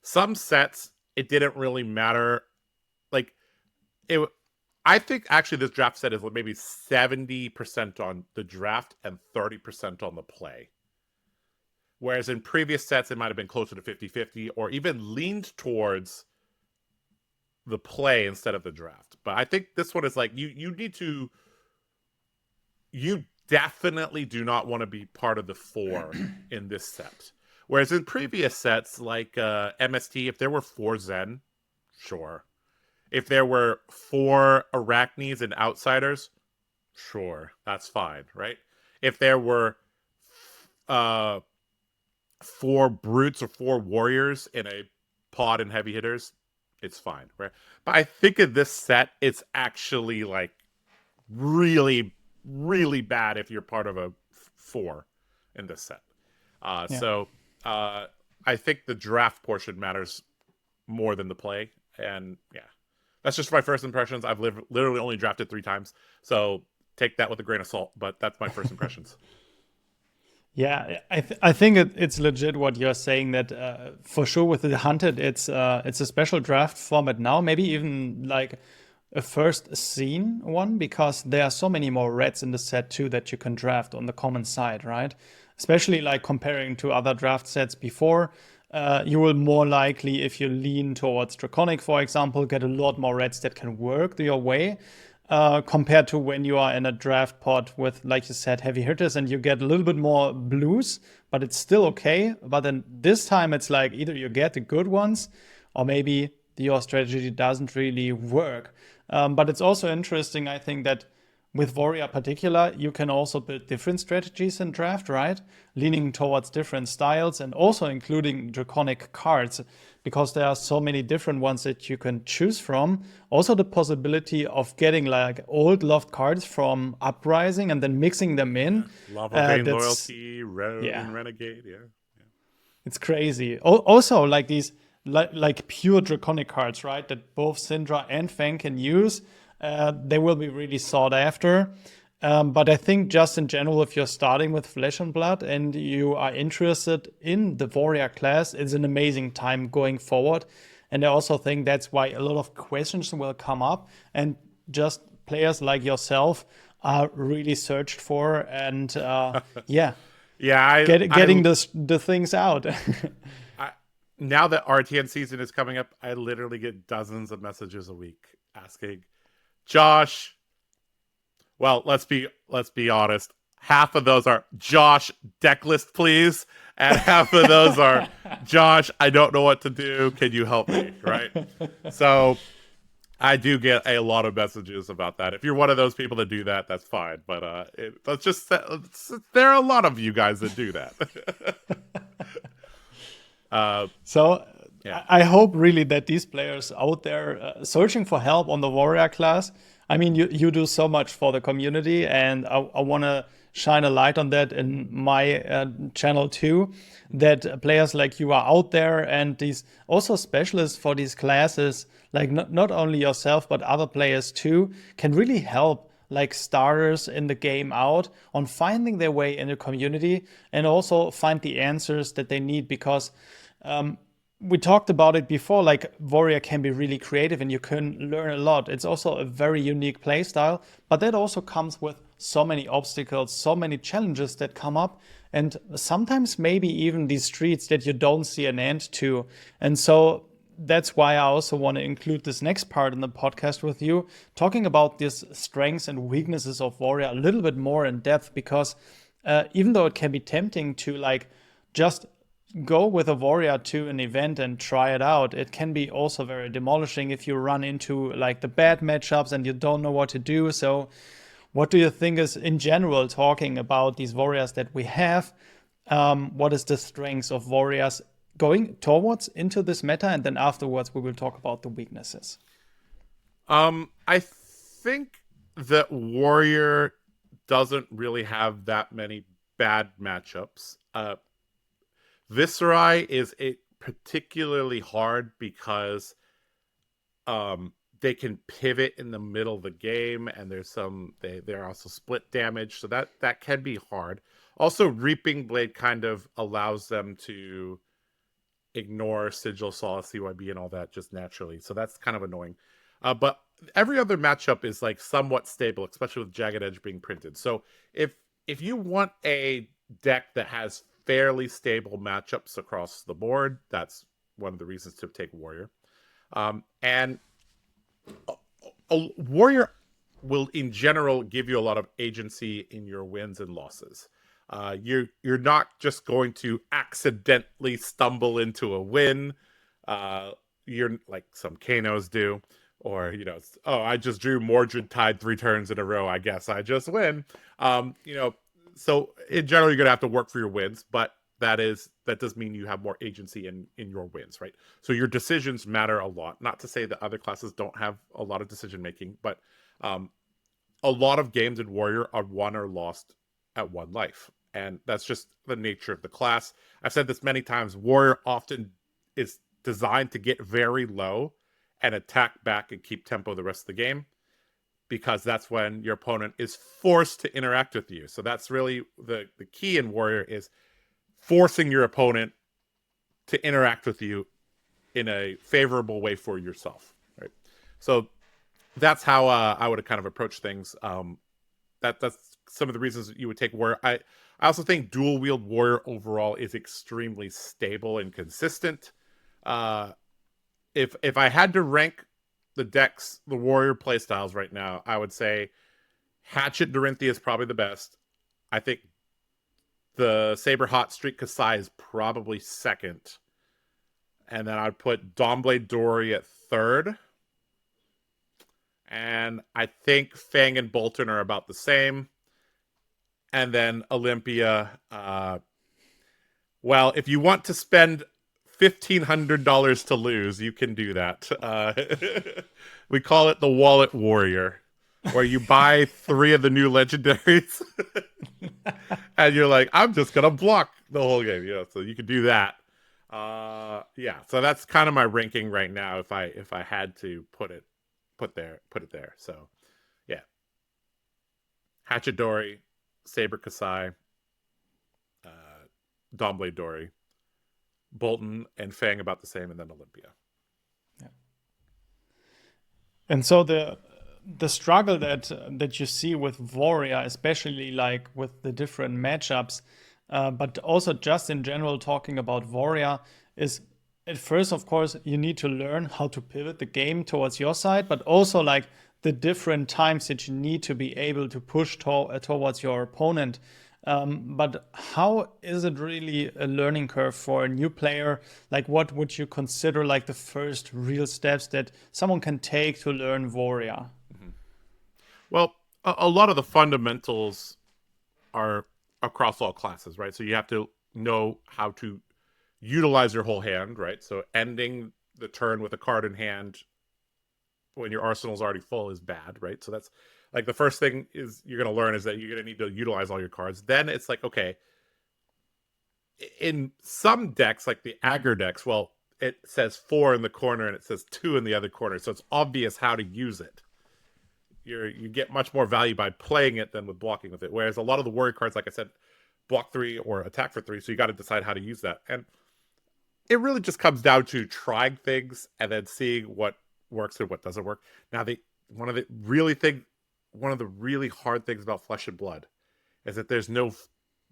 Some sets, it didn't really matter. Like, I think actually this draft set is maybe 70% on the draft and 30% on the play. Whereas in previous sets, it might have been closer to 50-50 or even leaned towards the play instead of the draft. But I think this one is like, you definitely do not want to be part of the 4 in this set. Whereas in previous sets, like MST, if there were 4 Zen, sure. If there were 4 Arachnes and Outsiders, sure, that's fine, right? If there were 4 Brutes or 4 Warriors in a pod and heavy hitters, it's fine, right? But I think in this set, it's actually like really, really bad if you're part of a 4 in this set. So I think the draft portion matters more than the play, and yeah. That's just my first impressions. I've literally only drafted 3 times, so take that with a grain of salt. But that's my first impressions. Yeah, I think it's legit what you're saying, that for sure with the hunted, it's a special draft format now. Maybe even like a first scene one because there are so many more reds in the set too that you can draft on the common side, right? Especially like comparing to other draft sets before. You will more likely, if you lean towards Draconic, for example, get a lot more reds that can work your way. Compared to when you are in a draft pot with, like you said, heavy hitters and you get a little bit more blues, but it's still okay. But then this time it's like either you get the good ones or maybe your strategy doesn't really work. But it's also interesting, I think, that with Warrior particular, you can also build different strategies in draft, right? Leaning towards different styles and also including draconic cards because there are so many different ones that you can choose from. Also the possibility of getting like old loved cards from Uprising and then mixing them in. Lava Vein Loyalty, Renegade, yeah. It's crazy. Also like these like pure draconic cards, right? That both Syndra and Fang can use. They will be really sought after. But I think just in general, if you're starting with Flesh and Blood and you are interested in the Warrior class, it's an amazing time going forward. And I also think that's why a lot of questions will come up. And just players like yourself are really searched for. And getting the things out. Now that RTN season is coming up, I literally get dozens of messages a week asking, Josh, well, let's be honest. Half of those are Josh, deck list, please. And half of those are Josh, I don't know what to do. Can you help me? Right. So I do get a lot of messages about that. If you're one of those people that do that, that's fine. But there are a lot of you guys that do that. I hope really that these players out there searching for help on the Warrior class, I mean, you do so much for the community, and I want to shine a light on that in my channel too, that players like you are out there and these also specialists for these classes, like not only yourself, but other players too, can really help like starters in the game out on finding their way in the community and also find the answers that they need because we talked about it before, like Warrior can be really creative and you can learn a lot. It's also a very unique playstyle, but that also comes with so many obstacles, so many challenges that come up, and sometimes maybe even these streets that you don't see an end to. And so that's why I also want to include this next part in the podcast with you, talking about these strengths and weaknesses of Warrior a little bit more in depth, because even though it can be tempting to like just go with a Warrior to an event and try it out, it can be also very demolishing if you run into like the bad matchups and you don't know what to do. So what do you think is in general, talking about these Warriors that we have, what is the strengths of Warriors going towards into this meta, and then afterwards we will talk about the weaknesses? I think that Warrior doesn't really have that many bad matchups. Viscerai is particularly hard because they can pivot in the middle of the game, and they're also split damage, so that can be hard. Also, Reaping Blade kind of allows them to ignore Sigil, Solace, CYB, and all that just naturally, so that's kind of annoying. But every other matchup is like somewhat stable, especially with Jagged Edge being printed. So if you want a deck that has fairly stable matchups across the board, that's one of the reasons to take Warrior. And a Warrior will in general give you a lot of agency in your wins and losses. You're not just going to accidentally stumble into a win. You're like some Kanos do, or I just drew Mordred Tide 3 turns in a row, I guess I just win. So in general, you're gonna have to work for your wins, but that does mean you have more agency in your wins, right? So your decisions matter a lot. Not to say that other classes don't have a lot of decision making, but a lot of games in Warrior are won or lost at one life, and that's just the nature of the class. I've said this many times. Warrior often is designed to get very low and attack back and keep tempo the rest of the game, because that's when your opponent is forced to interact with you. So that's really the key in Warrior, is forcing your opponent to interact with you in a favorable way for yourself, right? So that's how I would have kind of approached things. That's some of the reasons you would take warrior. I also think dual wield warrior overall is extremely stable and consistent. If I had to rank the decks, the warrior playstyles right now, I would say Hatchet Dorinthia is probably the best. I think the Saber Hot Streak Kasai is probably second. And then I'd put Dawnblade Dory at third. And I think Fang and Boltyn are about the same. And then Olympia. Well, if you want to spend $1,500 to lose, you can do that. We call it the Wallet Warrior, where you buy 3 of the new legendaries. And you're like, I'm just going to block the whole game. So you can do that. So that's kind of my ranking right now if I had to put it there. So yeah. Hatchet Dory, Saber Kasai, Dawnblade Dory, Boltyn and Fang about the same, and then Olympia. Yeah. And so the struggle that you see with Warrior, especially like with the different matchups, but also just in general talking about Warrior, is at first, of course, you need to learn how to pivot the game towards your side, but also like the different times that you need to be able to push towards your opponent. But how is it really a learning curve for a new player? Like, what would you consider like the first real steps that someone can take to learn Warrior? Mm-hmm. Well, a lot of the fundamentals are across all classes, right? So you have to know how to utilize your whole hand, right? So ending the turn with a card in hand when your arsenal is already full is bad, right? So that's like the first thing is you're going to learn is that you're going to need to utilize all your cards. Then it's like, okay, in some decks, like the Aggro decks, well, it says 4 in the corner and it says 2 in the other corner. So it's obvious how to use it. You get much more value by playing it than with blocking with it. Whereas a lot of the warrior cards, like I said, block 3 or attack for 3. So you got to decide how to use that. And it really just comes down to trying things and then seeing what works and what doesn't work. Now, one of the really hard things about Flesh and Blood is that there's no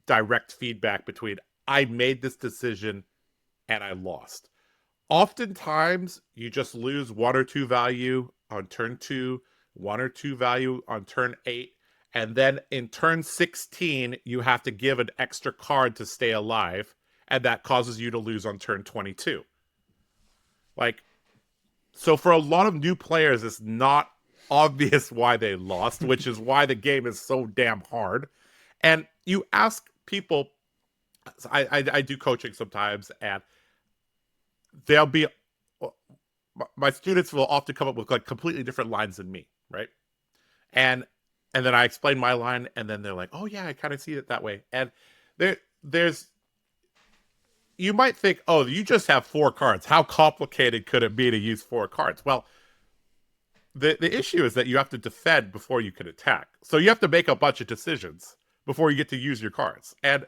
direct feedback between I made this decision and I lost. Oftentimes, you just lose 1 or 2 value on turn 2, 1 or 2 value on turn 8, and then in turn 16, you have to give an extra card to stay alive, and that causes you to lose on turn 22. So for a lot of new players, it's not obvious why they lost, which is why the game is so damn hard. And you ask people, I do coaching sometimes, and they'll be, my students will often come up with like completely different lines than me, right? And then I explain my line, and then they're like, oh yeah, I kind of see it that way. And there's, you might think, oh, you just have 4 cards. How complicated could it be to use 4 cards? Well, the issue is that you have to defend before you can attack. So you have to make a bunch of decisions before you get to use your cards. And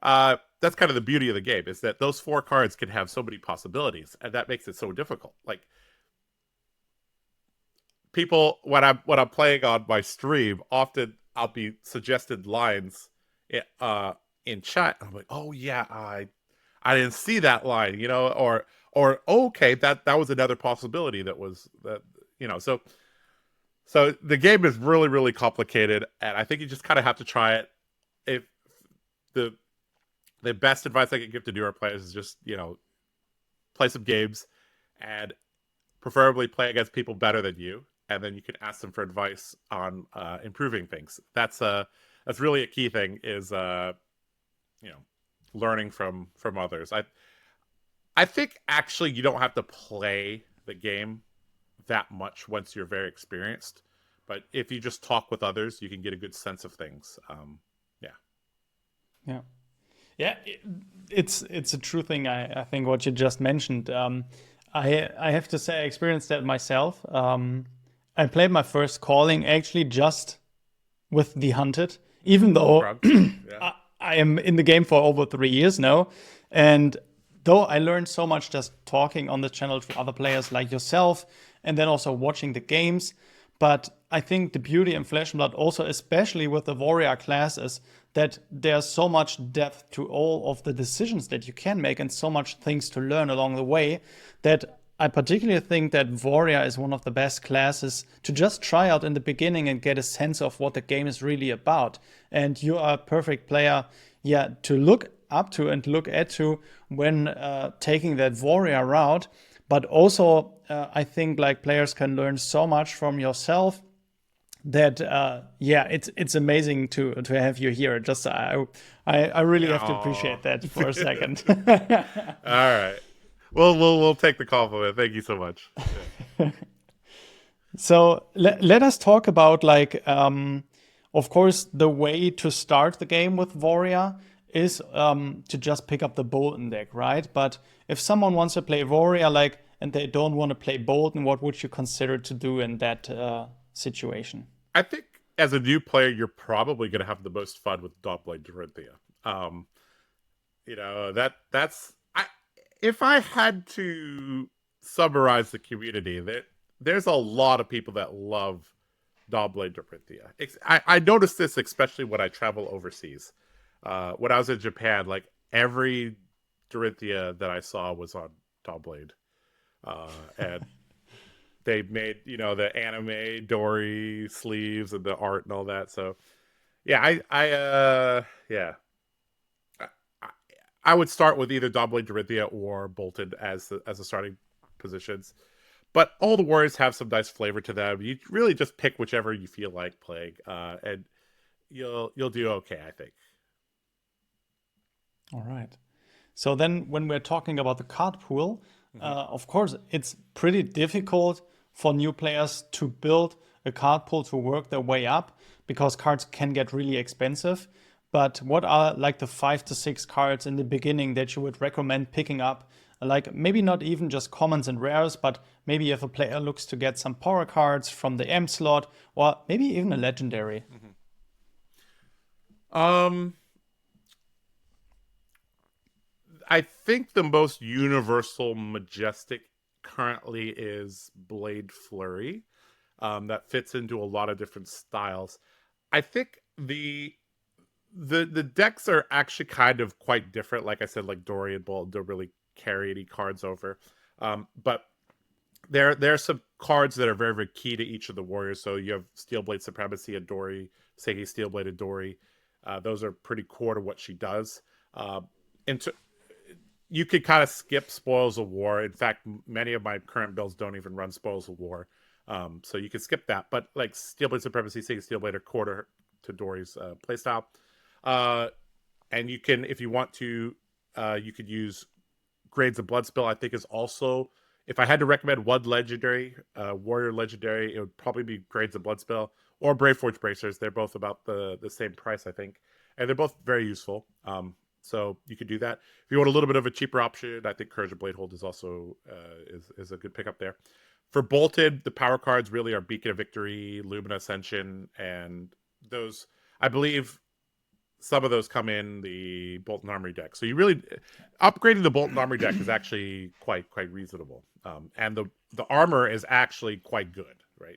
that's kind of the beauty of the game, is that those 4 cards can have so many possibilities, and that makes it so difficult. Like, people, when I'm playing on my stream, often I'll be suggested lines in chat. I'm like, oh yeah, I didn't see that line, or okay, that was another possibility that so the game is really, really complicated, and I think you just kind of have to try it. If the best advice I can give to newer players is just, play some games and preferably play against people better than you, and then you can ask them for advice on improving things. That's really a key thing, is learning from others. I think actually you don't have to play the game that much once you're very experienced, but if you just talk with others, you can get a good sense of things. It's a true thing. I think what you just mentioned. I have to say I experienced that myself. I played my first calling actually just with the Hunted, even though I am in the game for over 3 years now. And though I learned so much just talking on the channel to other players like yourself, and then also watching the games, But I think the beauty in Flesh and Blood, also especially with the warrior class, is that there's so much depth to all of the decisions that you can make and so much things to learn along the way, that I particularly think that warrior is one of the best classes to just try out in the beginning and get a sense of what the game is really about. And you are a perfect player, to look up to and look at to when taking that warrior route. But also, I think like players can learn so much from yourself that it's amazing to have you here. Just I really have to appreciate that for a second. All right. Well, we'll take the compliment. Thank you so much. Yeah. So let us talk about like, of course, the way to start the game with warrior is to just pick up the Boltyn deck, right? But if someone wants to play warrior, like, and they don't want to play Boltyn, what would you consider to do in that situation? I think as a new player, you're probably going to have the most fun with Dogblade Dorinthia. If I had to summarize the community, there's a lot of people that love Dogblade Dorinthia. I noticed this especially when I travel overseas. When I was in Japan, like every Dorinthia that I saw was on Dogblade. And they made, the anime Dory sleeves and the art and all that. So yeah, I would start with either Dogblade Dorinthia or Boltyn as the starting positions. But all the warriors have some nice flavor to them. You really just pick whichever you feel like playing, and you'll do okay, I think. All right. So then when we're talking about the card pool, of course, it's pretty difficult for new players to build a card pool to work their way up because cards can get really expensive. But what are like the 5 to 6 cards in the beginning that you would recommend picking up? Like maybe not even just commons and rares, but maybe if a player looks to get some power cards from the M slot, or maybe even a legendary. I think the most universal majestic currently is Blade Flurry. That fits into a lot of different styles. I think the decks are actually kind of quite different. Like I said, like Dory and Boltyn don't really carry any cards over. But there are some cards that are very, very key to each of the warriors. So you have Steelblade Supremacy and Dory, Seiki Steelbladed Dory. Those are pretty core to what she does. You could kind of skip Spoils of War. In fact, many of my current builds don't even run Spoils of War. So you can skip that. But like Steelblade Supremacy, Seiki Steelblade are core to Dory's playstyle. And you can, if you want to, you could use Grades of Bloodspill. I think is also, if I had to recommend one legendary, warrior legendary, it would probably be Grades of Bloodspill or Braveforge Bracers. They're both about the same price, I think, and they're both very useful. So you could do that. If you want a little bit of a cheaper option, I think Courage of Bladehold is also is a good pickup there. For Boltyn, the power cards really are Beacon of Victory, Lumina Ascension, and those, I believe some of those come in the Boltyn Armory deck. So you really, upgrading the Boltyn Armory deck is actually quite reasonable. And the armor is actually quite good, right?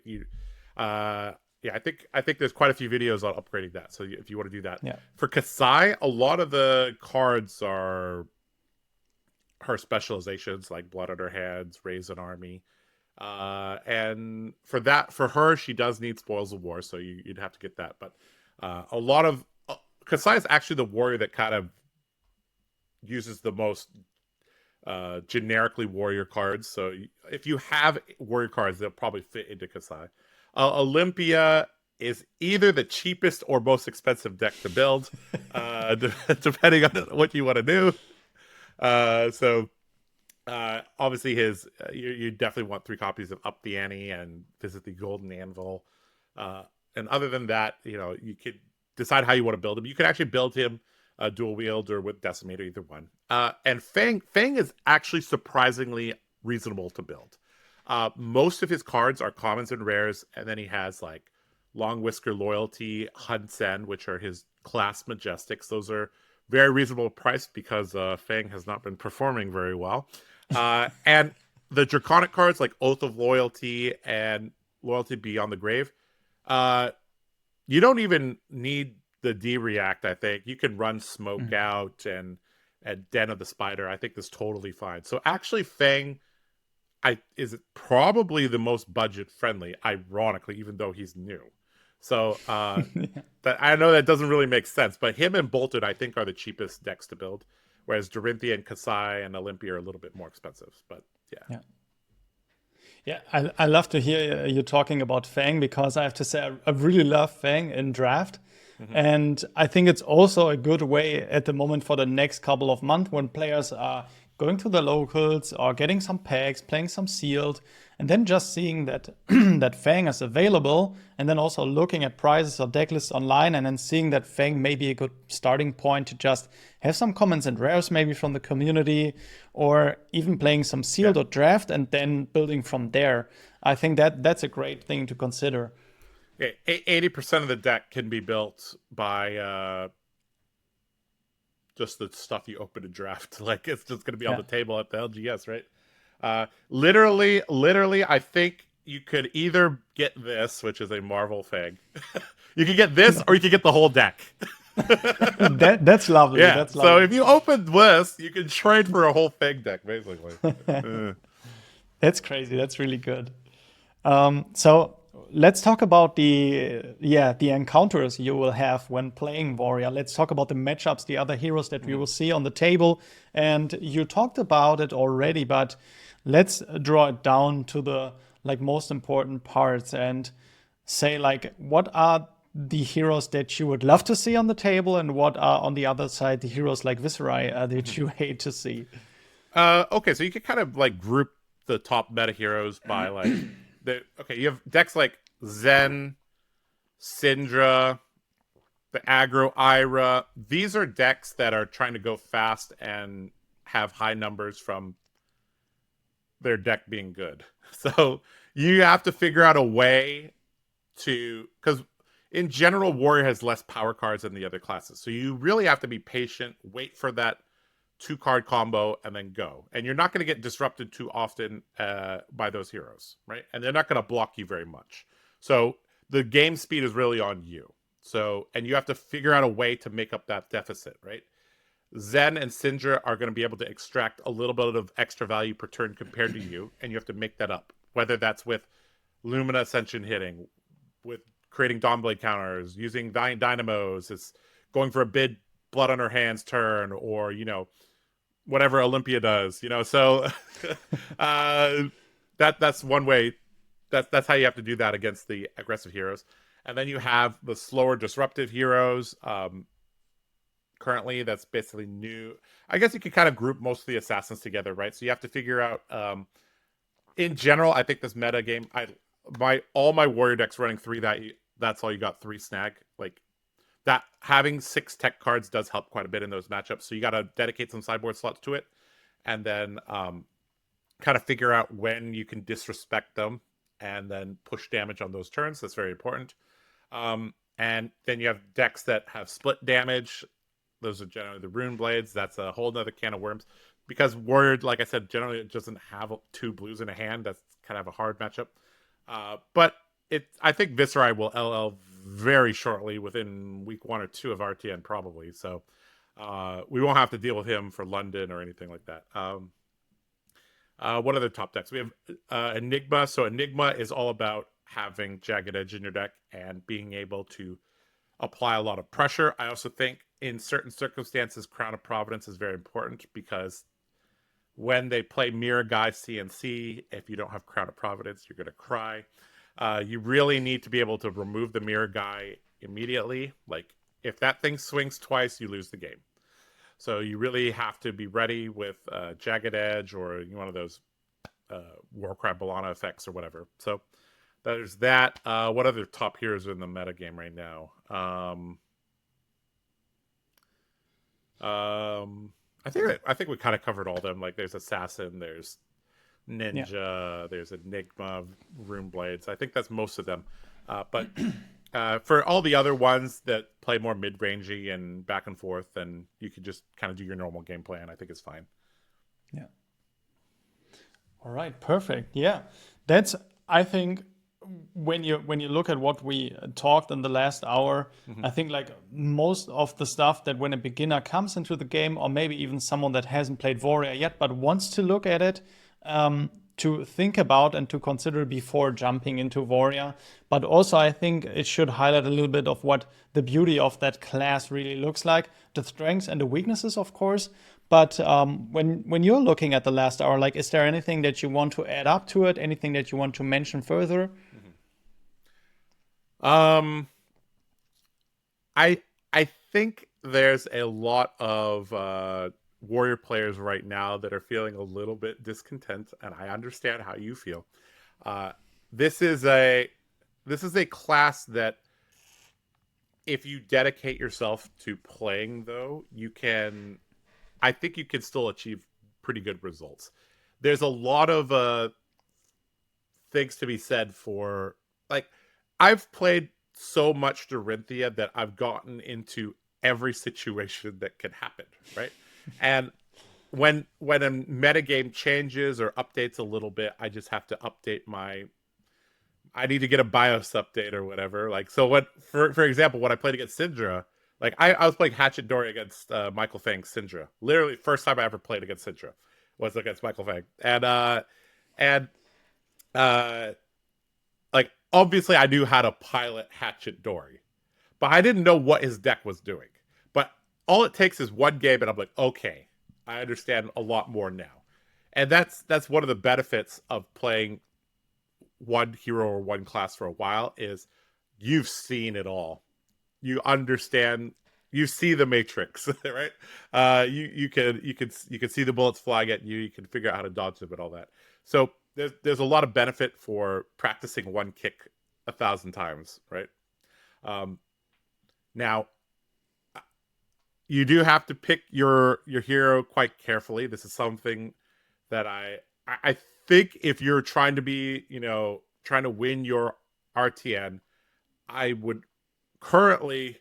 I think there's quite a few videos on upgrading that. So if you want to do that, For Kasai, a lot of the cards are her specializations, like Blood on Her Hands, Raise an Army, and for her, she does need Spoils of War, so you'd have to get that. But a lot of Kasai is actually the warrior that kind of uses the most generically warrior cards. So if you have warrior cards, they'll probably fit into Kasai. Olympia is either the cheapest or most expensive deck to build, depending on what you want to do. Obviously, you definitely want 3 copies of Up the Ante and Visit the Golden Anvil. And other than that, you could decide how you want to build him. You could actually build him dual wield or with Decimator, either one. And Fang is actually surprisingly reasonable to build. Most of his cards are commons and rares, and then he has like Long Whisker Loyalty, Hun-Sen, which are his class majestics. Those are very reasonable price because Fang has not been performing very well. And the Draconic cards like Oath of Loyalty and loyalty beyond the grave. You don't even need the D-React, I think. You can run Smoke out and Den of the Spider. I think that's totally fine. So actually, Fang is probably the most budget-friendly, ironically, even though he's new. So that I know that doesn't really make sense, but him and Boltyn, I think, are the cheapest decks to build, whereas Dorinthia and Kasai and Olympia are a little bit more expensive. But yeah. Yeah, I love to hear you talking about Fang, because I have to say I really love Fang in draft. And I think it's also a good way at the moment for the next couple of months when players are going to the locals or getting some packs, playing some sealed, and then just seeing that that Fang is available, and then also looking at prices or deck lists online, and then seeing that Fang may be a good starting point to just have some comments and rares maybe from the community, or even playing some sealed or draft and then building from there. I think that's a great thing to consider. 80% of the deck can be built by just the stuff you open a draft. Like, it's just going to be on the table at the LGS, right? Literally, I think you could either get this, which is a Marvel Fang. You could get this, or you could get the whole deck. That's lovely. Yeah. That's lovely. So if you open this, you can trade for a whole Fang deck, basically. That's crazy. That's really good. So let's talk about the encounters you will have when playing Warrior. Let's talk about the matchups, the other heroes that we will see on the table. And you talked about it already, but let's draw it down to the most important parts and say what are the heroes that you would love to see on the table, and what are on the other side the heroes like Viserai that you hate to see. Okay, so you could kind of group the top meta heroes by you have decks like Zen, Syndra, the Aggro, Ira. These are decks that are trying to go fast and have high numbers from their deck being good. So you have to figure out a way to, because in general, Warrior has less power cards than the other classes. So you really have to be patient, wait for that 2-card combo, and then go. And you're not going to get disrupted too often by those heroes, right? And they're not going to block you very much. So the game speed is really on you. So, and you have to figure out a way to make up that deficit, right? Zen and Syndra are going to be able to extract a little bit of extra value per turn compared to you, and you have to make that up. Whether that's with Lumina Ascension hitting, with creating Dawnblade counters, using Dynamos, it's going for a bid blood on her hands turn, or whatever Olympia does, so that's one way. That's how you have to do that against the aggressive heroes. And then you have the slower disruptive heroes. Currently, that's basically new. I guess you could kind of group most of the assassins together, right? So you have to figure out. In general, I think this meta game, all my warrior decks running 3 that's all you got, 3 snag. Like that, having 6 tech cards does help quite a bit in those matchups. So you got to dedicate some sideboard slots to it, and then kind of figure out when you can disrespect them and then push damage on those turns. That's very important. And then you have decks that have split damage. Those are generally the Rune Blades. That's a whole nother can of worms. Because Warrior, like I said, generally it doesn't have 2 blues in a hand. That's kind of a hard matchup. But I think Viserai will LL very shortly, within week 1 or 2 of RTN probably. So we won't have to deal with him for London or anything like that. What other top decks? We have Enigma. So Enigma is all about having Jagged Edge in your deck and being able to apply a lot of pressure. I also think in certain circumstances, Crown of Providence is very important, because when they play Mirror Guy CNC, if you don't have Crown of Providence, you're going to cry. You really need to be able to remove the Mirror Guy immediately. Like, if that thing swings twice, you lose the game. So you really have to be ready with Jagged Edge or one of those Warcry Balana effects or whatever. So there's that. What other top heroes are in the meta game right now? I think we kind of covered all of them. Like, there's Assassin, there's Ninja, there's Enigma, Rune Blades. I think that's most of them. But for all the other ones that play more mid-rangey and back and forth, then you could just kind of do your normal game plan. I think it's fine. Yeah. All right, perfect. Yeah, that's, I think, when you look at what we talked in the last hour, I think like most of the stuff that when a beginner comes into the game, or maybe even someone that hasn't played Warrior yet but wants to look at it, to think about and to consider before jumping into Warrior. But also I think it should highlight a little bit of what the beauty of that class really looks like, the strengths and the weaknesses, of course. But when you're looking at the last hour, like, is there anything that you want to add up to it? Anything that you want to mention further? I think there's a lot of Warrior players right now that are feeling a little bit discontent, and I understand how you feel. This is a class that, if you dedicate yourself to playing, though, I think you can still achieve pretty good results. There's a lot of things to be said for, like, I've played so much Dorinthia that I've gotten into every situation that can happen, right? And when a metagame changes or updates a little bit, I just have to update I need to get a BIOS update or whatever. Like, so what, for example, when I played against Syndra, like I was playing Hatchet Dory against Michael Fang's Syndra. Literally, first time I ever played against Syndra was against Michael Fang. And like, obviously I knew how to pilot Hatchet Dory, but I didn't know what his deck was doing. But all it takes is one game, and I'm like, okay, I understand a lot more now. And that's one of the benefits of playing one hero or one class for a while, is you've seen it all. You understand, you see the matrix, right? You can see the bullets flying at you. You can figure out how to dodge them and all that. So there's a lot of benefit for practicing one kick 1,000 times, right? Now, you do have to pick your hero quite carefully. This is something that I think if you're trying to be, trying to win your RTN, I would currently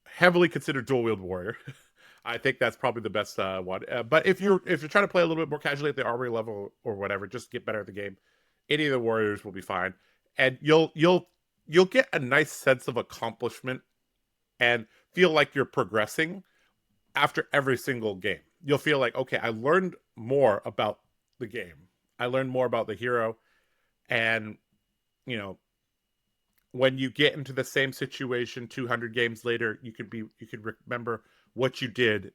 heavily consider Dual Wield Warrior. I think that's probably the best one. But if you're trying to play a little bit more casually at the armory level or whatever, just get better at the game, any of the warriors will be fine, and you'll get a nice sense of accomplishment and feel like you're progressing after every single game. You'll feel like, okay, I learned more about the game. I learned more about the hero, and when you get into the same situation 200 games later, you could remember what you did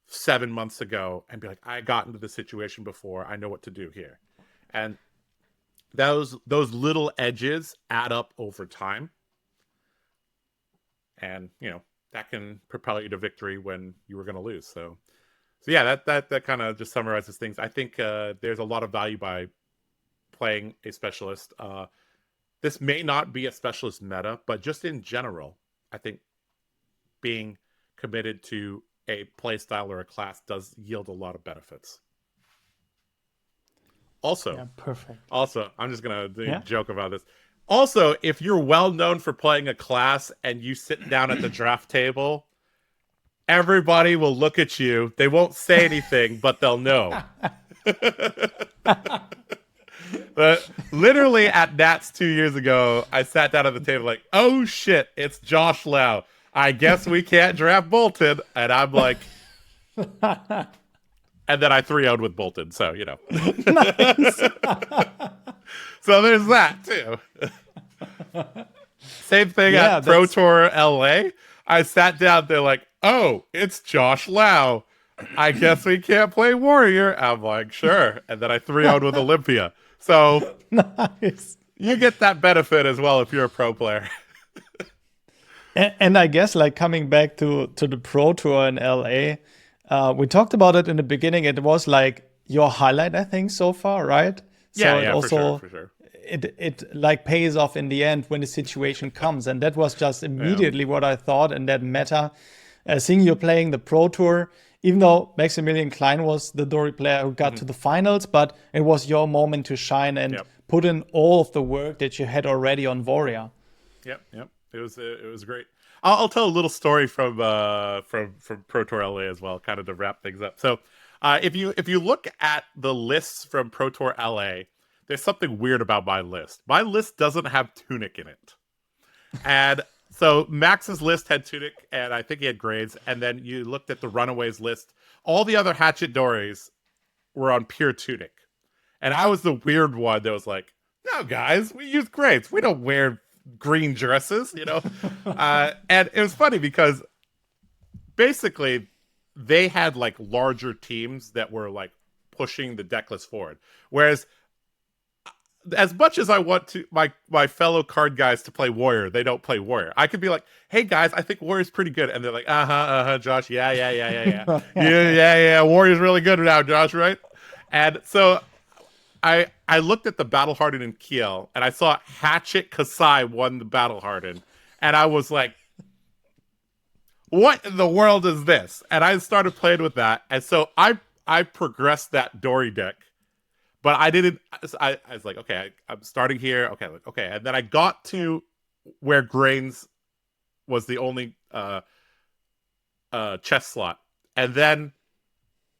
7 months ago and be like, I got into the situation before. I know what to do here. And those little edges add up over time. And, that can propel you to victory when you were going to lose. So yeah, that kind of just summarizes things. I think there's a lot of value by playing a specialist. This may not be a specialist meta, but just in general, I think being committed to a play style or a class does yield a lot of benefits. Also, Yeah, perfect. Also, I'm just gonna joke about this. Also, if you're well known for playing a class and you sit down at the draft table, everybody will look at you. They won't say anything, but they'll know. But literally at Nats 2 years ago, I sat down at the table like, oh shit, it's Josh Lau. I guess we can't draft Boltyn. And I'm like, and then I 3-0'd with Boltyn. So, Nice. So there's that too. Same thing at Pro Tour LA. I sat down there like, oh, it's Josh Lau. I guess we can't play Warrior. I'm like, sure. And then I 3-0'd with Olympia. So nice. You get that benefit as well if you're a pro player. And I guess, like, coming back to the Pro Tour in LA, we talked about it in the beginning. It was like your highlight, I think, so far, right? So yeah, also, for sure. It like pays off in the end when the situation comes, and that was just immediately what I thought in that meta. Seeing you playing the Pro Tour, even though Maximilian Klein was the Dory player who got to the finals, but it was your moment to shine and put in all of the work that you had already on Warrior. Yep. It was great. I'll tell a little story from Pro Tour LA as well, kind of to wrap things up. So if you look at the lists from Pro Tour LA, there's something weird about my list. My list doesn't have Tunic in it. And so Max's list had Tunic, and I think he had grades. And then you looked at the Runaways list. All the other Hatchet Dories were on pure Tunic. And I was the weird one that was like, no, guys, we use grades. We don't wear green dresses, you know? And it was funny because basically they had like larger teams that were like pushing the deck list forward. Whereas as much as I want to my fellow card guys to play Warrior, they don't play Warrior. I could be like, hey guys, I think Warrior's pretty good. And they're like, Josh, yeah. Warrior's really good now, Josh, right? And so I looked at the Battle Hardened in Kiel, and I saw Hatchet Kasai won the Battle Hardened, and I was like, what in the world is this? And I started playing with that, and so I progressed that Dory deck, but I didn't. I was like, okay, I'm starting here. Okay, and then I got to where Grains was the only chess slot, and then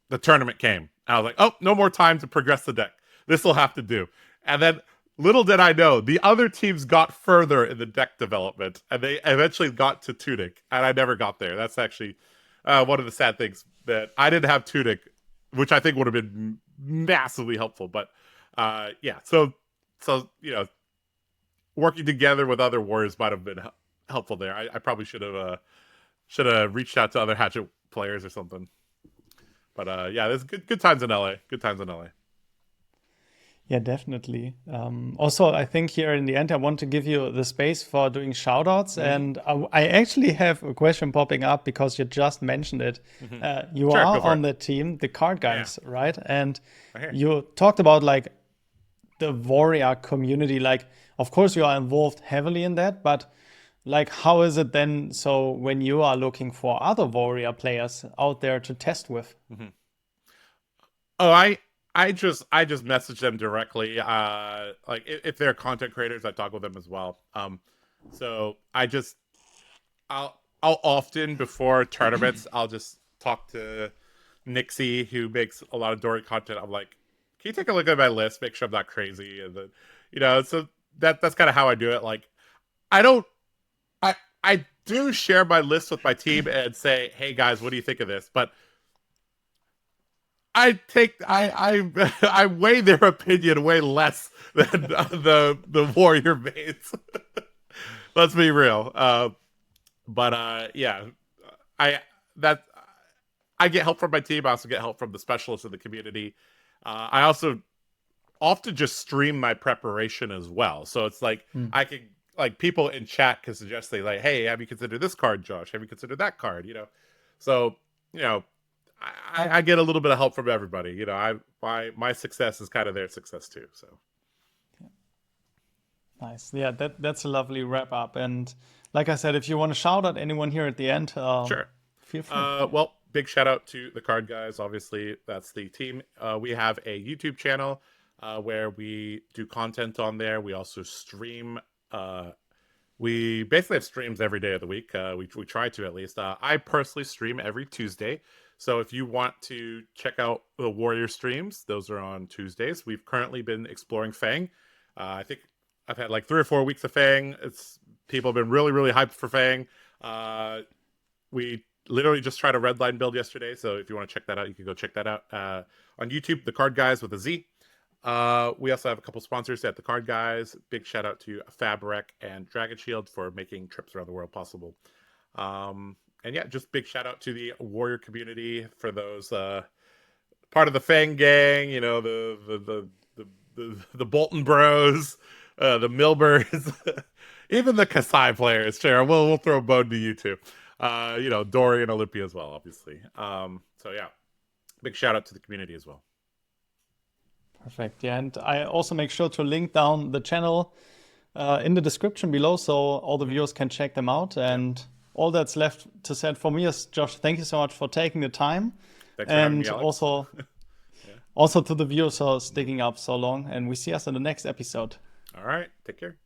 the tournament came. And I was like, oh, no more time to progress the deck. This will have to do. And then, little did I know, the other teams got further in the deck development, and they eventually got to Tunic, and I never got there. That's actually one of the sad things, that I didn't have Tunic, which I think would have been massively helpful. But yeah, so you know, working together with other Warriors might have been helpful there. I probably should have reached out to other Hatchet players or something. But yeah, there's good times in LA. Good times in LA. Yeah, definitely. Also, I think here in the end, I want to give you the space for doing shoutouts. And I actually have a question popping up because you just mentioned it. You Sure, are on the team, the card guys, Yeah. right? And Right you talked about like the Warrior community. Like, of course, you are involved heavily in that, but like, how is it then? So when you are looking for other Warrior players out there to test with? Oh, I just message them directly. Like if they're content creators, I talk with them as well. So I'll often before tournaments, I'll just talk to Nixie, who makes a lot of Dory content. I'm like, can you take a look at my list, make sure I'm not crazy, and then, you know, so that's kind of how I do it. Like, I do share my list with my team and say, hey guys, what do you think of this? But I weigh their opinion way less than the Warrior mates. Let's be real. But yeah, I get help from my team. I also get help from the specialists in the community. I also often just stream my preparation as well. So it's like I can, like, people in chat can suggest, they like, hey, have you considered this card, Josh? Have you considered that card? You know, so you know. I get a little bit of help from everybody. You know, my success is kind of their success too. So Nice. Yeah, that's a lovely wrap up. And like I said, if you want to shout out anyone here at the end, sure, feel free. Well, big shout out to the card guys. Obviously, that's the team. We have a YouTube channel where we do content on there. We also stream. We basically have streams every day of the week. We try to, at least. I personally stream every Tuesday. So if you want to check out the Warrior streams, those are on Tuesdays. We've currently been exploring Fang. I think I've had like 3 or 4 weeks of Fang. People have been really, really hyped for Fang. We literally just tried a red line build yesterday. So if you want to check that out, you can go check that out on YouTube. The Card Guys with a Z. We also have a couple sponsors at the Card Guys. Big shout out to Fabled and Dragon Shield for making trips around the world possible. And yeah, just big shout out to the Warrior community for those part of the Fang gang, you know, the Boltyn Bros, the Milbers, even the Kasai players. Sure, we'll throw a bone to you too. You know, Dory and Olympia as well, obviously. So yeah, big shout out to the community as well. Perfect. Yeah, and I also make sure to link down the channel in the description below, so all the viewers can check them out. And all that's left to say for me is, Josh, thank you so much for taking the time. Thanks for having me, Alex. Also, also to the viewers for sticking up so long. And we see us in the next episode. All right. Take care.